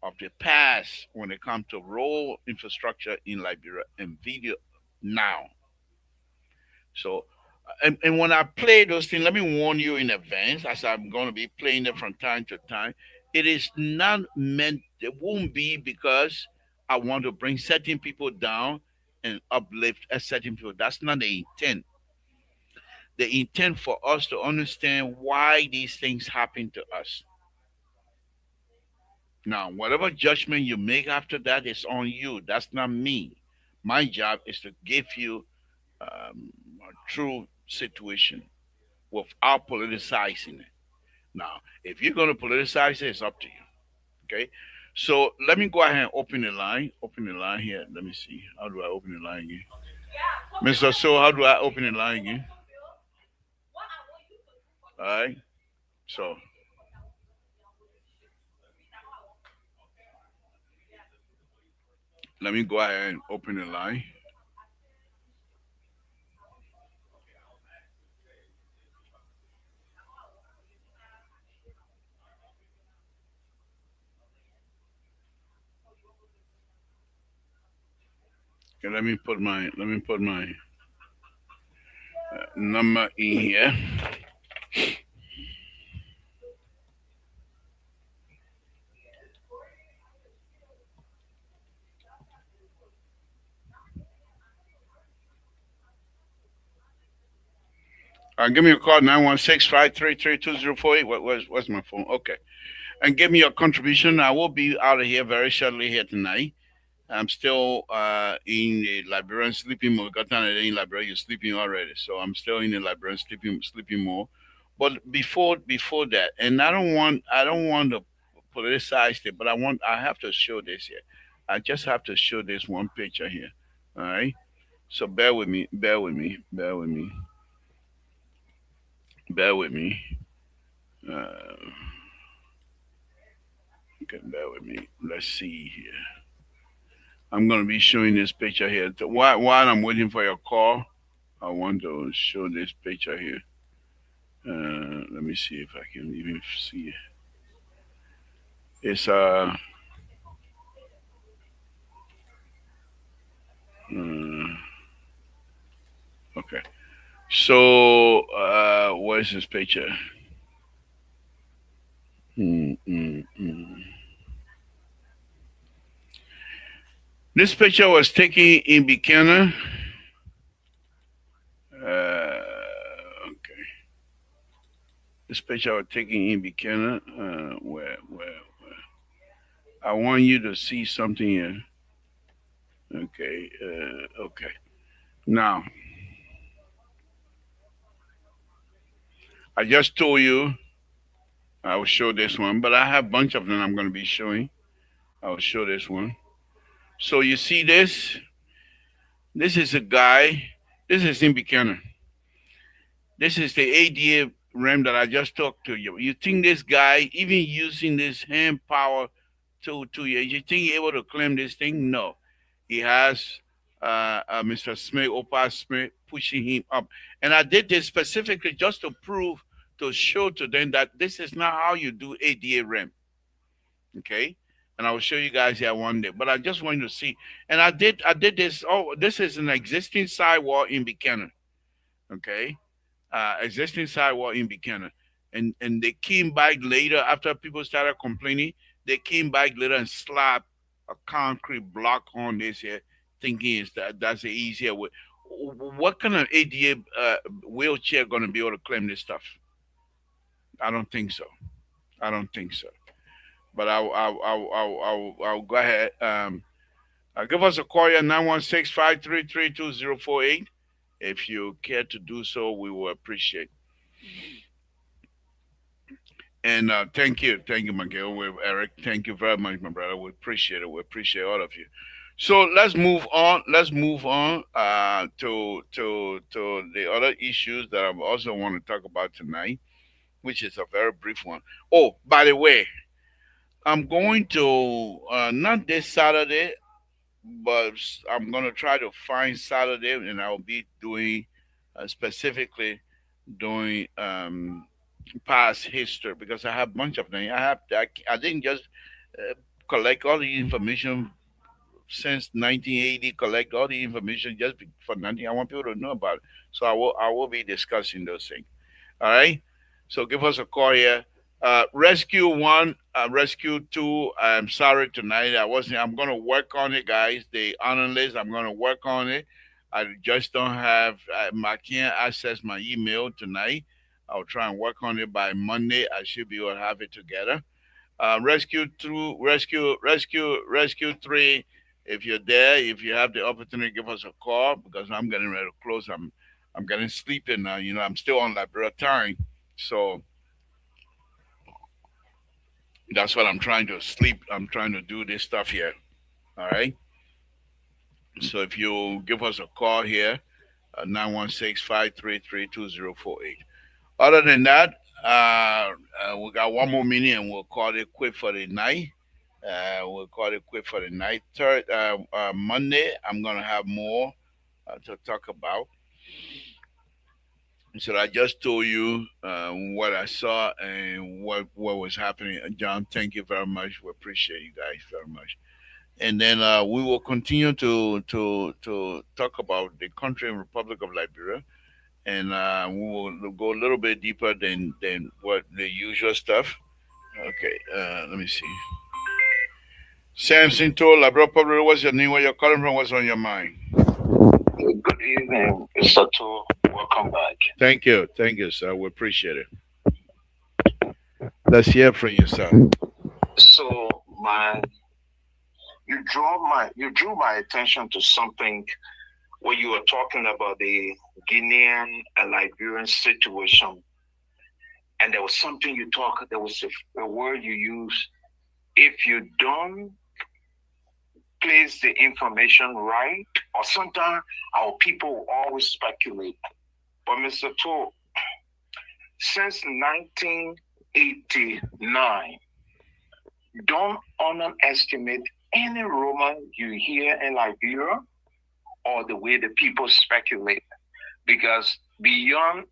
of the past when it comes to road infrastructure in Liberia and video now. So and when I play those things, let me warn you in advance, as I'm going to be playing them from time to time. It is not meant. It won't be because I want to bring certain people down and uplift a certain people. That's not the intent. The intent for us to understand why these things happen to us. Now, whatever judgment you make after that is on you. That's not me. My job is to give you a true situation without politicizing it. Now, if you're going to politicize it, it's up to you. Okay. So let me go ahead and open the line. Open the line here. Let me see. How do I open the line again? Mr. So, how do I open the line again? All right. So let me go ahead and open the line. Okay, let me put my number in here. Give me a call 916-533-2048. What's my phone? Okay. And give me your contribution. I will be out of here very shortly here tonight. I'm still in the Liberian sleeping mode. Got time in Liberia, you're sleeping already. So I'm still in the Liberian sleeping mode. But before that, and I don't want to politicize it, but I have to show this here. I just have to show this one picture here. All right. So bear with me. Uh, okay, bear with me. Let's see here. I'm gonna be showing this picture here. While I'm waiting for your call, I want to show this picture here. Let me see if I can even see it. It's uh okay. So where's this picture? Mm, mm, mm. This picture was taken in Buchanan. Okay. This picture was taken in Buchanan. Where? I want you to see something here. Okay. Okay. Now, I just told you I will show this one, but I have a bunch of them I'm going to be showing. I will show this one. So you see this? This is a guy. This is in Buchanan. This is the ADA RAM that I just talked to you. You think this guy, even using this hand power you think he able to claim this thing? No. He has Mr. Smith, Opal Smith, pushing him up. And I did this specifically just to prove, to show to them that this is not how you do ADA RAM. Okay? And I will show you guys here one day. But I just want you to see. And I did this. Oh, this is an existing sidewall in Buchanan. Okay? Existing sidewall in Buchanan. And they came back later after people started complaining. They came back later and slapped a concrete block on this here, thinking that's the easier way. What kind of ADA wheelchair gonna be able to claim this stuff? I don't think so. I don't think so. But I'll go ahead. Give us a call at 916-533-2048. If you care to do so, we will appreciate. And thank you, Miguel, with Eric. Thank you very much, my brother. We appreciate it. We appreciate all of you. So let's move on. Let's move on to the other issues that I also want to talk about tonight, which is a very brief one. Oh, by the way, I'm going to not this Saturday, but I'm going to try to find Saturday, and I'll be doing specifically doing past history because I have a bunch of them. I didn't just uh, collect all the information since 1980. Collect all the information for nothing. I want people to know about it. So I will be discussing those things. All right. So give us a call here. Rescue one, rescue two. I'm sorry tonight. I wasn't. I'm gonna work on it, guys. The honor list. I'm gonna work on it. I just don't have. I can't access my email tonight. I'll try and work on it by Monday. I should be able to have it together. Rescue two, rescue three. If you're there, if you have the opportunity, give us a call because I'm getting ready to close. I'm getting sleepy now. I'm still on Liberia time, so that's what I'm trying to sleep. I'm trying to do this stuff here. All right. So if you give us a call here, 916-533-2048. Other than that, we got one more minute and we'll call it quit for the night. We'll call it quit for the night. Third, Monday, I'm going to have more to talk about. So I just told you what I saw and what was happening. John, thank you very much. We appreciate you guys very much. And then we will continue to talk about the country and Republic of Liberia, and we will go a little bit deeper than what the usual stuff. Okay, let me see. Samson told Liberia Public, what's your name? Where you're calling from? What's on your mind? Good evening, Mr. Two. Welcome back. Thank you, sir. We appreciate it. Let's hear from you, sir. So my you drew my attention to something where you were talking about the Guinean and Liberian situation, and there was something you talk. There was a word you used. If you don't place the information right, or sometimes our people always speculate. But Mr. To, since 1989, don't underestimate any rumor you hear in Liberia or the way the people speculate. Because beyond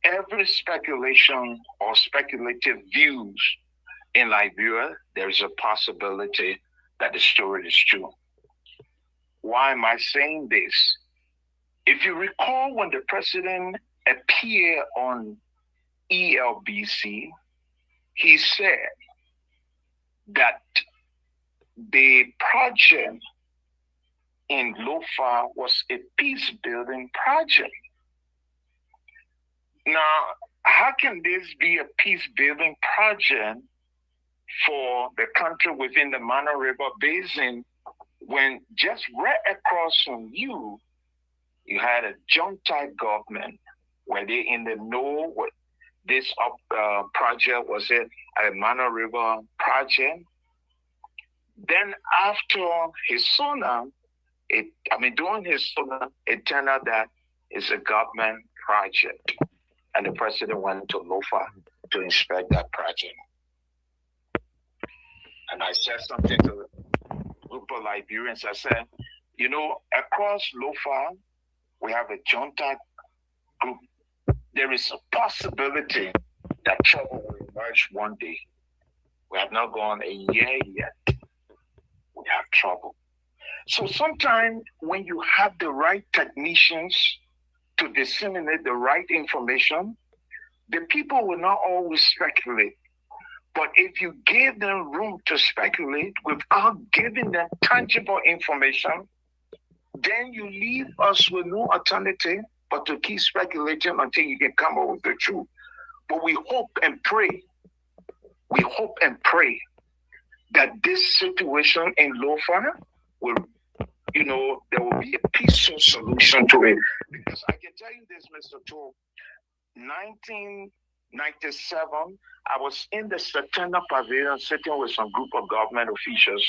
every speculation or speculative views in Liberia, there is a possibility that the story is true. Why am I saying this? If you recall when the president appeared on ELBC, he said that the project in Lofa was a peace building project. Now, how can this be a peace building project for the country within the Mana River Basin when just right across from you, you had a junta government? Were they in the know what this project was? It a Mana River project? Then after his son, during his son, it turned out that it's a government project, and the president went to Lofa to inspect that project. And I said something to a group of Liberians. I said, across Lofa, we have a junta group. There is a possibility that trouble will emerge one day. We have not gone a year yet. We have trouble. So sometimes when you have the right technicians to disseminate the right information, the people will not always speculate. But if you give them room to speculate without giving them tangible information, then you leave us with no alternative but to keep speculating until you can come up with the truth. But we hope and pray that this situation in Lofa will, there will be a peaceful solution to it. Because I can tell you this, Mr. Tool, 1997, I was in the September Pavilion sitting with some group of government officials,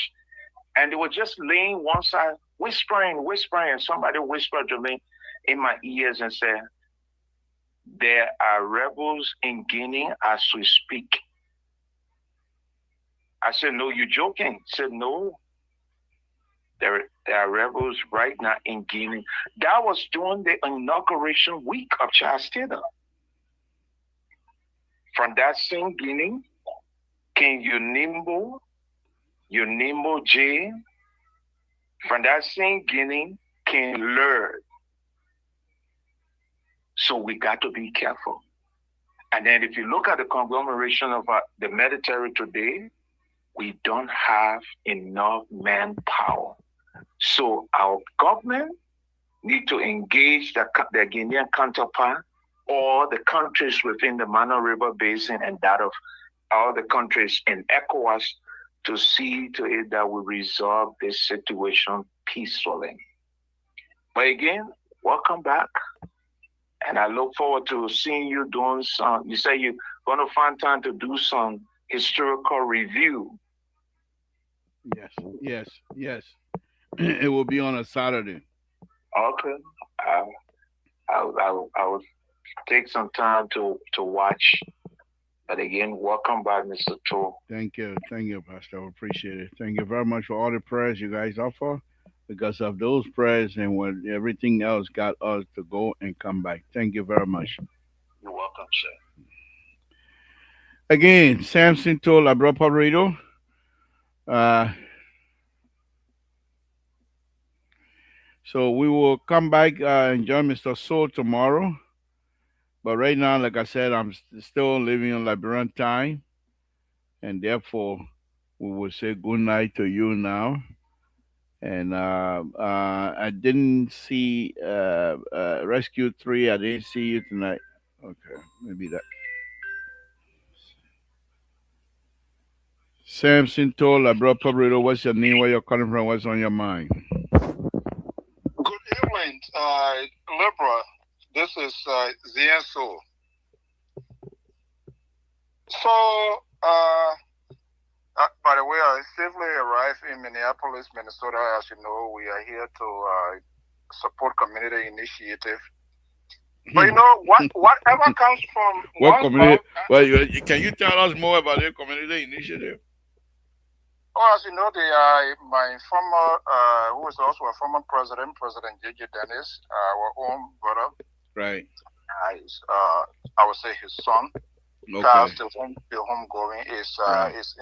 and they were just laying one side, whispering, and somebody whispered to me in my ears and said, there are rebels in Guinea as we speak. I said, no, you're joking. He said, no, there are rebels right now in Guinea. That was during the inauguration week of Charles Taylor. From that same Guinea came Unimbo J. From that same Guinea came Lur. So we got to be careful. And then if you look at the conglomeration of the military today, we don't have enough manpower. So our government need to engage the Guinean counterpart or the countries within the Mana River Basin and that of all the countries in ECOWAS to see to it that we resolve this situation peacefully. But again, welcome back. And I look forward to seeing you doing you say you're going to find time to do some historical review. Yes. It will be on a Saturday. Okay. I will take some time to watch. But again, welcome back, Mr. Tool. Thank you, Pastor. I appreciate it. Thank you very much for all the prayers you guys offer. Because of those prayers and when everything else got us to go and come back. Thank you very much. You're welcome, sir. Again, Samson told Abropa Radio. So we will come back and join Mr. Soul tomorrow. But right now, like I said, I'm still living on Liberian time. And therefore, we will say good night to you now. And I didn't see Rescue 3. I didn't see you tonight. Okay, maybe that. Samson told I brought Pabrito, what's your name, where you're calling from, what's on your mind? Good evening, Libra. This is Zienso. So, by the way, I safely arrived in Minneapolis, Minnesota. As you know, we are here to support community initiative. But you know, whatever comes from what community? Well, can you tell us more about the community initiative? Oh, as you know, they are my former, who is also a former president, President J.J. Dennis, our own brother. Right. I would say his son. Okay. The homegoing is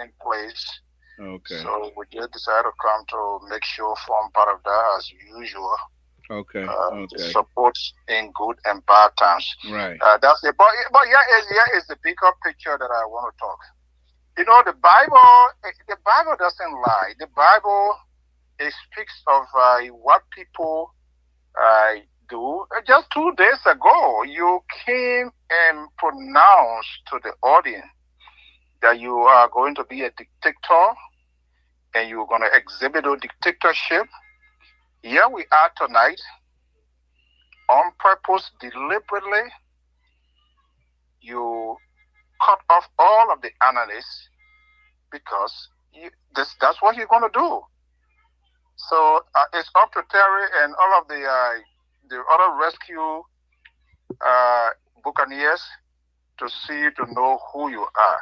in place. Okay. So we just decided to come to make sure form part of that as usual. Okay. Support in good and bad times. Right. That's it. But here is the bigger picture that I want to talk. You know, the Bible doesn't lie. The Bible, it speaks of what people do. Just 2 days ago, you came and pronounced to the audience that you are going to be a dictator and you're going to exhibit a dictatorship. Here we are tonight, on purpose, deliberately. You cut off all of the analysts because that's what you're going to do. So it's up to Terry and all of the other rescue buccaneers to know who you are.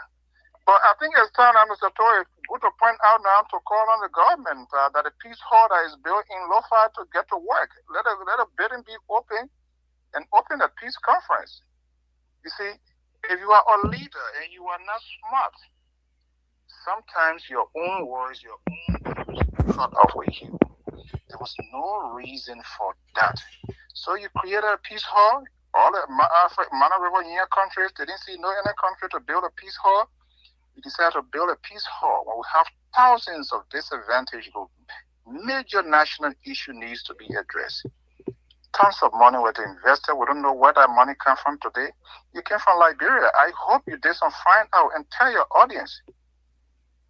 But I think it's time, Mr. Tory, good to point out now to call on the government that the peace hall that is built in Lofa to get to work. Let a building be open and open a peace conference. You see, if you are a leader and you are not smart, sometimes your own words, your own views cut off with you. There was no reason for that. So you created a peace hall. All the Mana River near countries, they didn't see no other country to build a peace hall. We decided to build a peace hall where we have thousands of disadvantaged groups. Major national issue needs to be addressed. Tons of money were invested. We don't know where that money came from today. You came from Liberia. I hope you did some find out and tell your audience.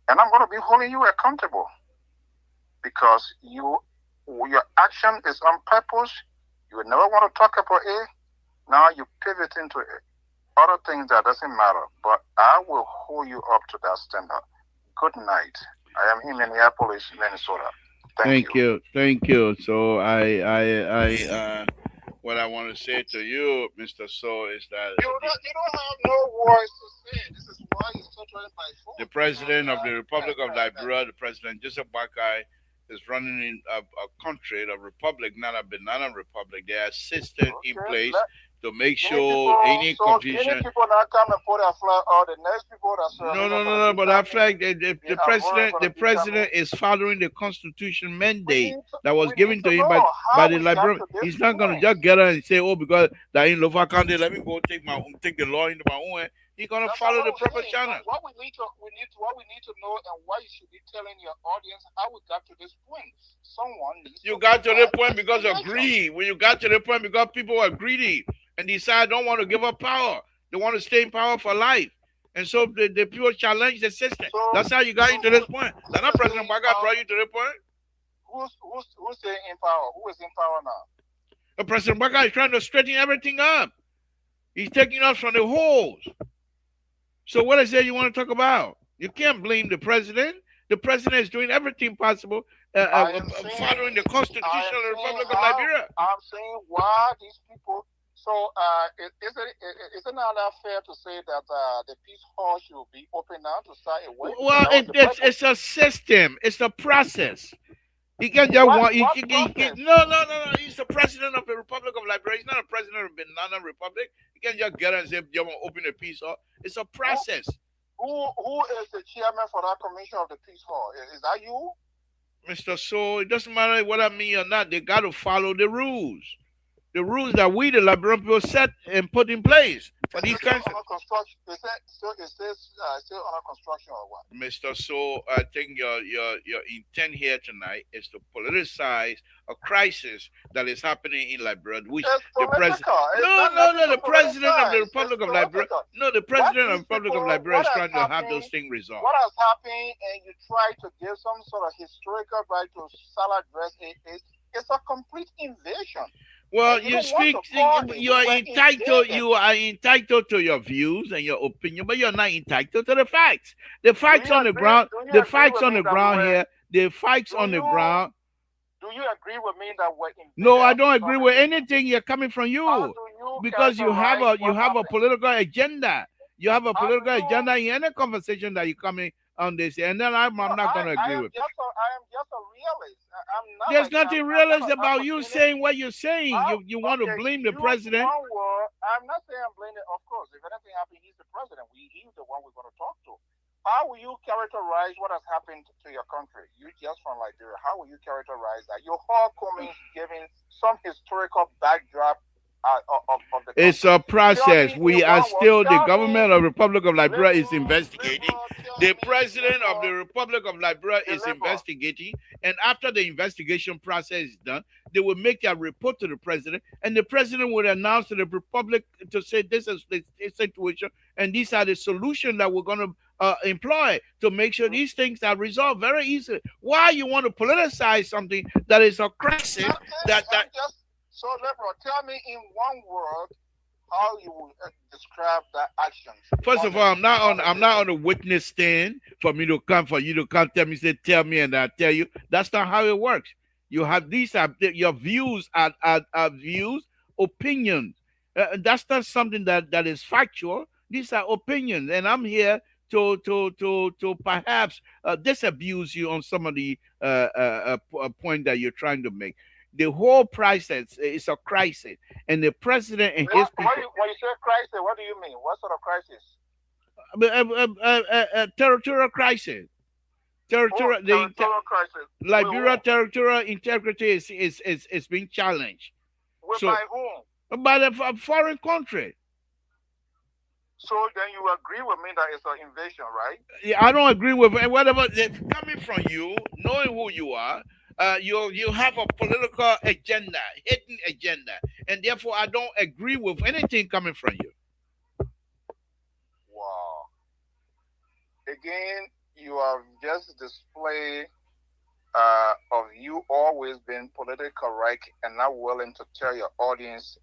And I'm going to be holding you accountable because your action is on purpose. You would never want to talk about it. Now you pivot into it. Other things that doesn't matter, but I will hold you up to that standard. Good night. I am in Minneapolis, Minnesota. Thank you. So I what I want to say to you, Mr. So, is that you don't have no words to say. This is why you're stuttering by phone. The president of the Republic of Liberia, the president Joseph Boakai, is running in a country, a republic, not a banana republic. There are systems in place to make sure any confusion. People not come and put a flag or the next people that No. But that flag, the president is following the Constitution mandate that was given to him by the Liberian. He's not gonna just get out and say, "Oh, because that in Lofa County, let me go take the law into my own." He's gonna follow the proper channel. What we need to know, and why you should be telling your audience how we got to this point. Someone needs. You got to the point because of greed. When you got to the point because people are greedy and decide don't want to give up power. They want to stay in power for life. And so the people challenge the system. So, that's how you got into this point. That's not President Baga brought you to this point. Who's staying in power? Who is in power now? The President Baga is trying to straighten everything up. He's taking us from the holes. So what is it you want to talk about? You can't blame the president. The president is doing everything possible, following the Constitution of the Republic of Liberia. I'm saying why these people. So is it not fair to say that the peace hall should be open now to start a way? Well, it's a system. It's a process. You can't just want. No. He's the president of the Republic of Liberia. He's not a president of the Banana Republic. You can't just get and say you want to open a peace hall. It's a process. Who is the chairman for that commission of the peace hall? Is that you, Mr. So? It doesn't matter what I mean or not. They got to follow the rules. The rules that we, the Liberian people, set and put in place for Is these it still kinds of. under construction? Still under construction or what? Mr. So, I think your intent here tonight is to politicize a crisis that is happening in Liberia, which It's the president. political. It's No, not no, nothing no. to The president of the politicize. It's Republic of Liberia. political. No, the What president of these the Republic of people, Liberia what is has trying to have those happened, things resolved. what has happened, and you try to give some sort of historical right to salad dress it's a complete invasion. Well, And you you don't want speak. to call it. You are We're entitled. invaded. You are entitled to your views and your opinion, but you're not entitled to the facts. The facts on the ground. The facts on the ground here. The facts on the ground. Do you agree with me that we're invaded? No, I don't agree with anything you're coming from How you, do you because you have characterize a what happened? political agenda. You have a How do political you- agenda in any conversation that you come in on this, and then I'm No, not going to agree with. I am just a realist. I'm not. There's like, nothing I'm realist not about you opportunist. saying what you're saying. You want to Okay, blame the you president. one word, I'm not saying I'm blaming. Of course, if anything happens, he's the president. He's the one we're going to talk to. How will you characterize what has happened to your country? You just from Liberia. How will you characterize that? Your whole comments giving some historical backdrop of the country. It's a process. Tell me We in are one word, still, the tell government me- of Republic of Liberia is Liberal, investigating. tell The me, president of the liberal, Republic of Liberia is liberal. investigating, and after the investigation process is done, they will make their report to the president, and the president will announce to the republic to say this is the situation, and these are the solutions that we're going to employ to make sure these things are resolved very easily. Why you want to politicize something that is a crisis? So, liberal, tell me in one word how you would describe that action. First of all, I'm not on the witness stand for you to come tell me, say tell me, and I tell you. That's not how it works. You have these are your views are views, opinions. That's not something that is factual. These are opinions, and I'm here to perhaps disabuse you on some of the point that you're trying to make. The whole process is a crisis, and the president and his people. When you say crisis, what do you mean? What sort of crisis? Territorial crisis. Territorial crisis. Liberia territorial integrity is being challenged. By whom? By the foreign country. So then you agree with me that it's an invasion, right? Yeah, I don't agree with whatever coming from you, knowing who you are. You have a political agenda, hidden agenda, and therefore I don't agree with anything coming from you. Wow. Again, you have just displayed of you always being politically correct and not willing to tell your audience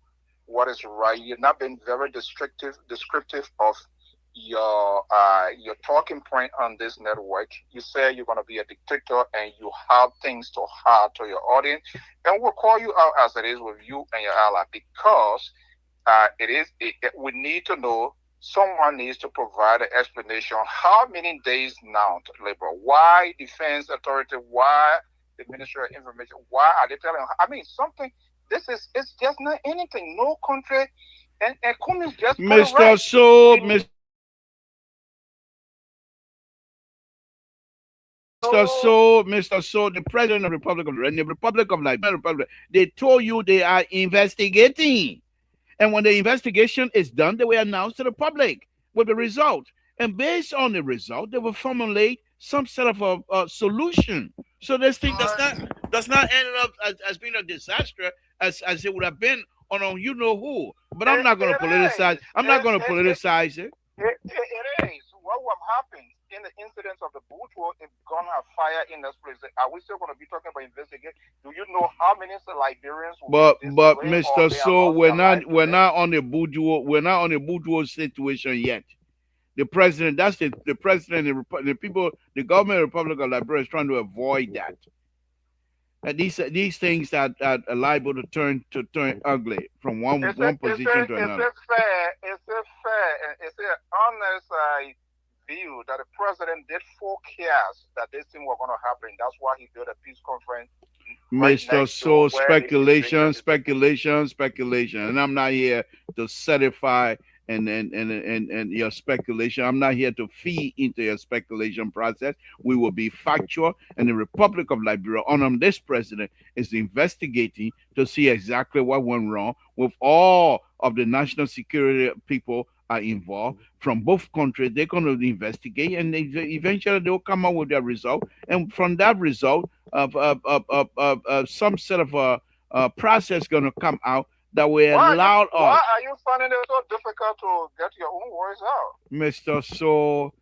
what is right. You've not been very descriptive of your talking point on this network. You say you're going to be a dictator and you have things to hard to your audience, and we'll call you out as it is with you and your ally, because we need to know. Someone needs to provide an explanation. How many days now to labor? Why Defense Authority? Why the Ministry of Information? Why are they telling? I mean, something. It's just not anything. No country, and Cummings just Mr. So, Mr. So, the president of the Republic of Liberia, they told you they are investigating. And when the investigation is done, they will announce to the public with the result. And based on the result, they will formulate some sort of a solution. So this thing does not end up as being a disaster as it would have been on you know who. But I'm not going to politicize. I'm not going to politicize it. It is. What will happen in the incidents of the Bootwell is going to have fire in this place? Are we still going to be talking about investigation? Do you know how many Liberians? But Mr. So we're not on the Bootwell. We're not on the Bootwell situation yet. The president, that's the president, the people, the government of the Republic of Liberia is trying to avoid that. And these things are liable to turn ugly from one position to another. Is it fair? Is it honest view that the president did forecast that this thing was going to happen? That's why he did a peace conference. Mr. So speculation, and I'm not here to certify and your speculation. I'm not here to feed into your speculation process. We will be factual, and the Republic of Liberia, under this president, is investigating to see exactly what went wrong with all of the national security people are involved from both countries. They're going to investigate, and eventually they'll come up with their result. And from that result, some sort of a process going to come out that will allow why us. are you finding it so difficult to get your own words out? Mr. So,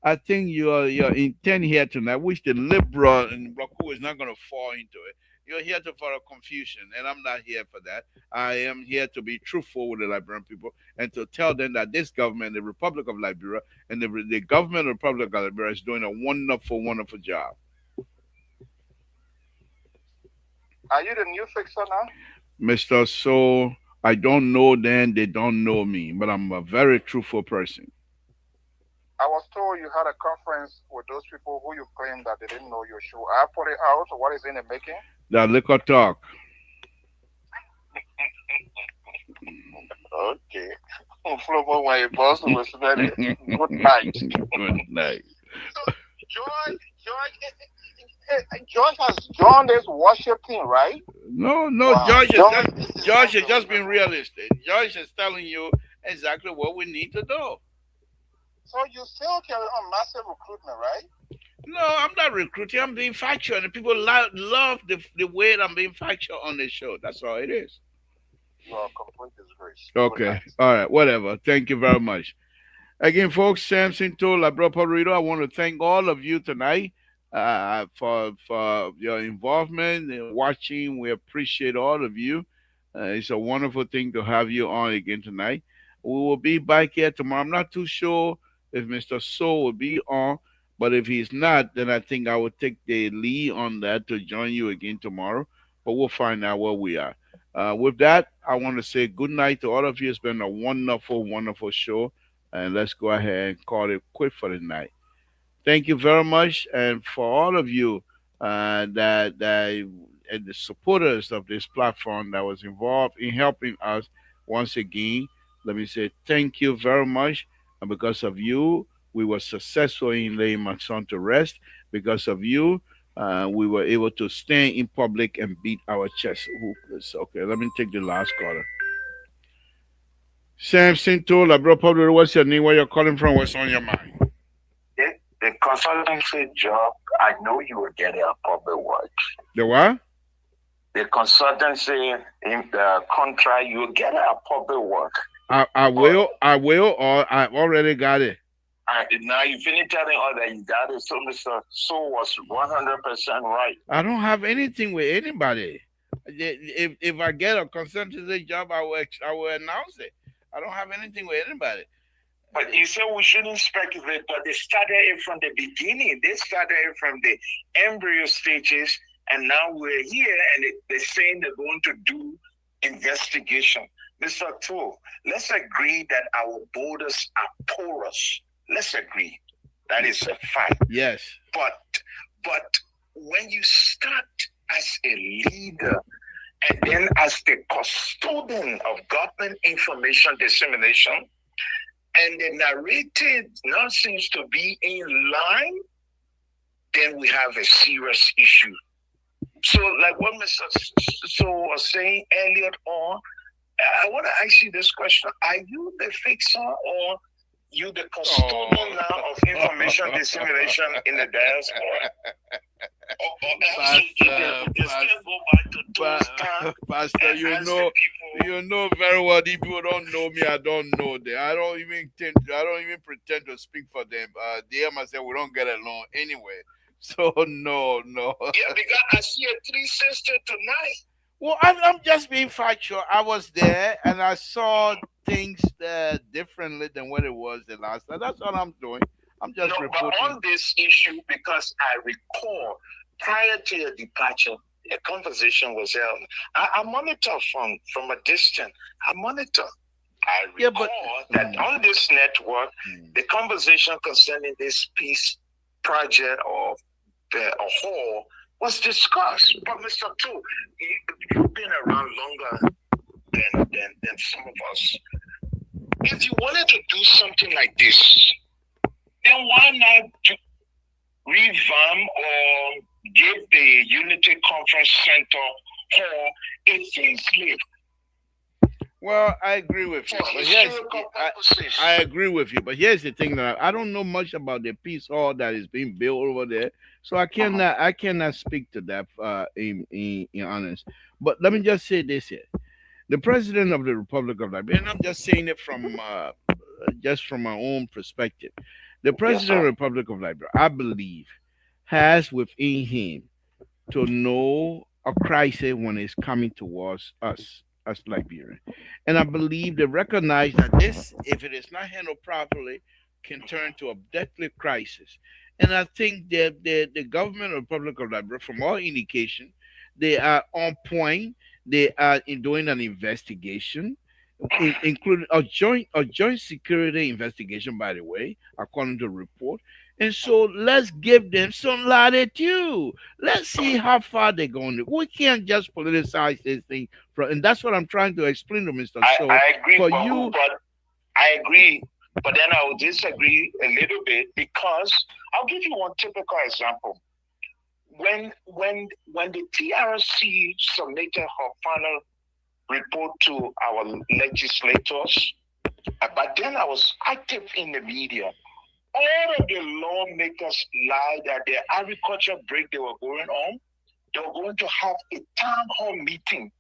I think your intent here tonight, which the liberal and Bloku is not going to fall into it. You're here to follow confusion, and I'm not here for that. I am here to be truthful with the Liberian people and to tell them that this government, the Republic of Liberia, and the government of the Republic of Liberia is doing a wonderful, wonderful job. Are you the new fixer now? Mr. So, I don't know them, they don't know me, but I'm a very truthful person. I was told you had a conference with those people who you claim that they didn't know your show. I put it out. What is in the making? That liquor talk. Okay. Flobo, my boss was very good night. Good night. So, George has joined this worship team, right? No, wow. George has just been realistic. George is telling you exactly what we need to do. So you still carry on massive recruitment, right? No, I'm not recruiting. I'm being factual, and people love the way I'm being factual on the show. That's all it is. You are a complete disgrace. Okay. All right. Whatever. Thank you very much. Again, folks, Samson told Labro Podrido, I want to thank all of you tonight for your involvement and watching. We appreciate all of you. It's a wonderful thing to have you on again tonight. We will be back here tomorrow. I'm not too sure if Mr. So will be on, but if he's not, then I think I will take the lead on that to join you again tomorrow. But we'll find out where we are. With that, I want to say good night to all of you. It's been a wonderful, wonderful show. And let's go ahead and call it quit for the night. Thank you very much. And for all of you and the supporters of this platform that was involved in helping us once again, let me say thank you very much. And because of you, we were successful in laying my son to rest. Because of you, we were able to stand in public and beat our chest. Okay, let me take the last caller. Samson told Labro Pablo, what's your name? Where you're calling from? What's on your mind? The consultancy job, I know you will get a public work. The what? The consultancy in the contract, you will get a public work. I will, or I've already got it. Now you finish telling all that you got it. So Mr. So was 100% right. I don't have anything with anybody. If I get a consultancy job, I will announce it. I don't have anything with anybody. But you said we shouldn't speculate, but they started it from the beginning. They started it from the embryo stages, and now we're here, and they're saying they're going to do investigation. Mr. Tool, let's agree that our borders are porous. Let's agree. That is a fact. Yes. But when you start as a leader, and then as the custodian of government information dissemination, and the narrative now seems to be in line, then we have a serious issue. So like what Mr. So was saying earlier on, I want to ask you this question. Are you the fixer or you the custodian now of information dissemination in the diaspora? Pastor, you know very well these people don't know me. I don't know them. I don't even pretend to speak for them. They myself, we don't get along anyway. So no. Yeah, because I see a 3 sister tonight. Well, I'm just being factual. I was there and I saw things differently than what it was the last time. That's all I'm doing. I'm just reporting. But on this issue, because I recall prior to your departure, a conversation was held. I monitor from a distance. I recall that on this network, the conversation concerning this peace project or the hall was discussed. But Mr. Tu, you've been around longer than some of us. If you wanted to do something like this, then why not revamp or give the Unity Conference Center hall a facelift? Well, I agree with you, for but here's historical I, purposes. I agree with you, but here's the thing that I don't know much about the peace hall that is being built over there, so Uh-huh. I cannot speak to that in honest. But let me just say this here: the president of the Republic of Liberia, and I'm just saying it from just from my own perspective, the Yes, president of sir. the Republic of Liberia, I believe, has within him to know a crisis when it's coming towards us as Liberians. And I believe they recognize that this, if it is not handled properly, can turn to a deadly crisis. And I think that the government of the Republic of Liberia, from all indication, they are on point. They are doing an investigation, including a joint security investigation, by the way, according to the report. And so let's give them some latitude. Let's see how far they're going. We can't just politicize this thing. And that's what I'm trying to explain to Mr. So I agree, for Babu, you, but I agree, but then I will disagree a little bit because I'll give you one typical example. When the TRC submitted her final report to our legislators, but then I was active in the media. All of the lawmakers lied that the agriculture break they were going on, they were going to have a town hall meeting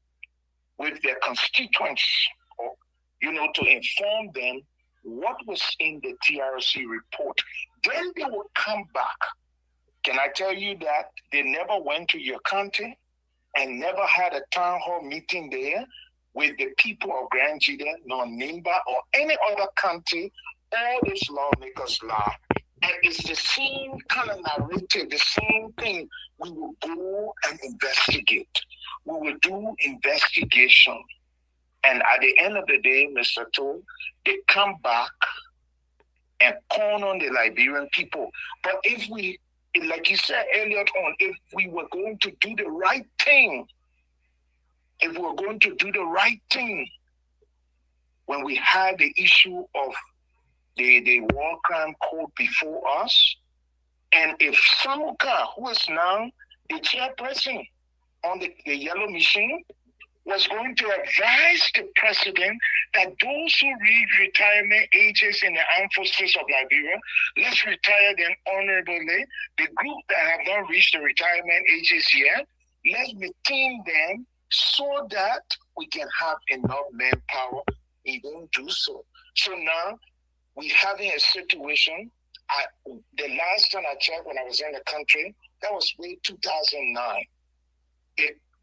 with their constituents, or, to inform them what was in the TRC report. Then they would come back. Can I tell you that they never went to your county and never had a town hall meeting there with the people of Grand Judah, nor Nimba, or any other county? All these lawmakers lie. And it's the same kind of narrative, the same thing. We will go and investigate. We will do investigation. And at the end of the day, Mr. Toll, they come back and con on the Liberian people. But if we, like you said earlier on, if we were going to do the right thing, if we were going to do the right thing, when we had the issue of the war crime code before us, and if Samuka, who is now the chairperson on the yellow machine, was going to advise the president that those who reach retirement ages in the armed forces of Liberia, let's retire them honorably. The group that have not reached the retirement ages yet, let's retain them so that we can have enough manpower. He won't do so. So now we're having a situation. The last time I checked when I was in the country, that was way 2009.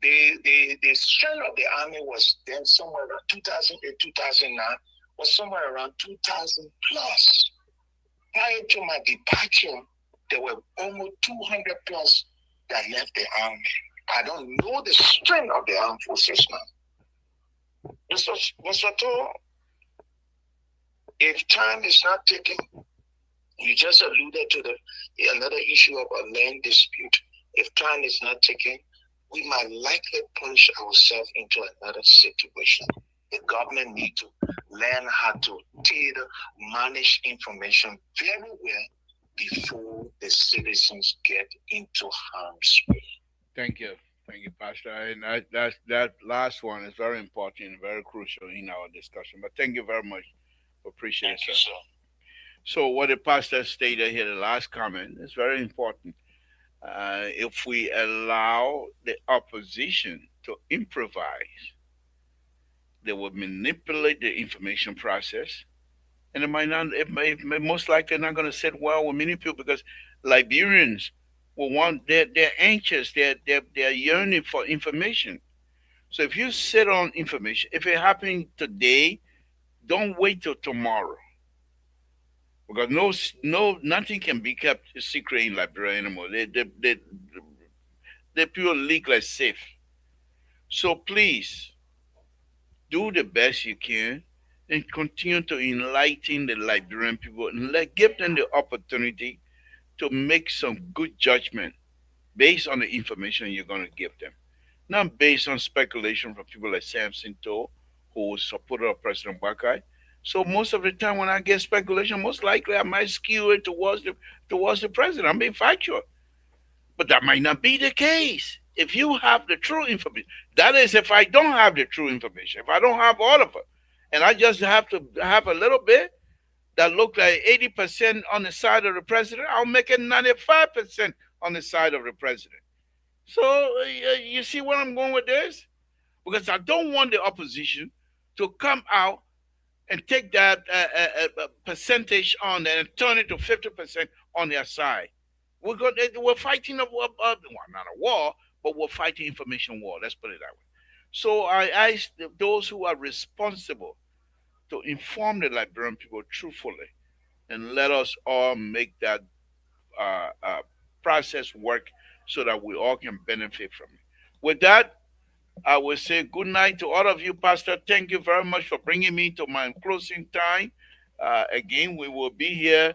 The strength of the army was then somewhere around 2008, 2009, was somewhere around 2000 plus. Prior to my departure, there were almost 200 plus that left the army. I don't know the strength of the armed forces now. Mr. Toll, if time is not taken, you just alluded to another issue of a land dispute. If time is not taken, we might likely plunge ourselves into another situation. The government needs to learn how to manage information very well before the citizens get into harm's way. thank you, Pastor. And that last one is very important and very crucial in our discussion. But thank you very much. Appreciate it, Thank you, sir. sir. So what the pastor stated here, the last comment, is very important. If we allow the opposition to improvise, they will manipulate the information process, and it may most likely not going to sit well with many people because Liberians will want, they're anxious, they're yearning for information. So if you sit on information, if it happened today, don't wait till tomorrow because nothing can be kept secret in Liberia anymore. They pure leak like safe. So please do the best you can and continue to enlighten the Liberian people and give them the opportunity to make some good judgment based on the information you're going to give them, not based on speculation from people like Samson To, who was supporter of President Bakai. So most of the time when I get speculation, most likely I might skew it towards the president. I'm being factual. But that might not be the case. if you have the true information, that is, if I don't have the true information, if I don't have all of it, and I just have to have a little bit that look like 80% on the side of the president, I'll make it 95% on the side of the president. So you see where I'm going with this? Because I don't want the opposition to come out and take that percentage on and turn it to 50% on their side. We're fighting well, not a war, but we're fighting information war. Let's put it that way. So I ask those who are responsible to inform the Liberian people truthfully, and let us all make that process work so that we all can benefit from it. With that, I will say good night to all of you, Pastor. Thank you very much for bringing me to my closing time. Again, we will be here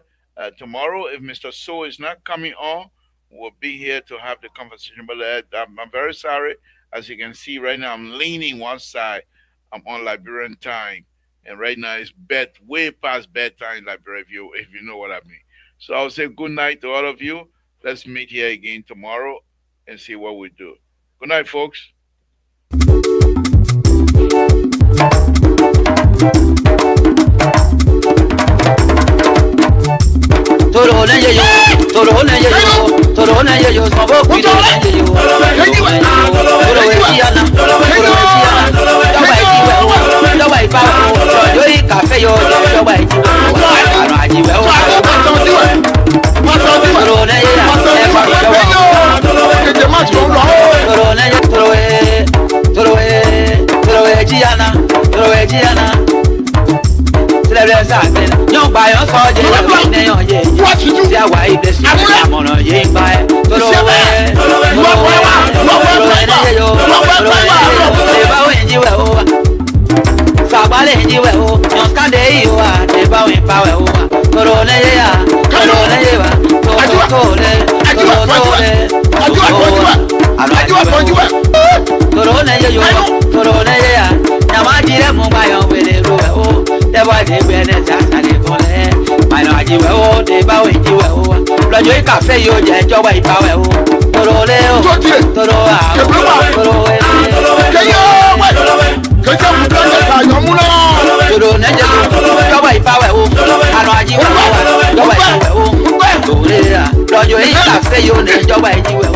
tomorrow. If Mr. So is not coming on, we'll be here to have the conversation. But I'm very sorry. As you can see right now, I'm leaning one side. I'm on Liberian time. And right now it's way past bedtime in Liberia, if you know what I mean. So I'll say good night to all of you. Let's meet here again tomorrow and see what we do. Good night, folks. Lọ́jọ́ yìí kàfé yóò ní ìjọba ìjíwẹ̀.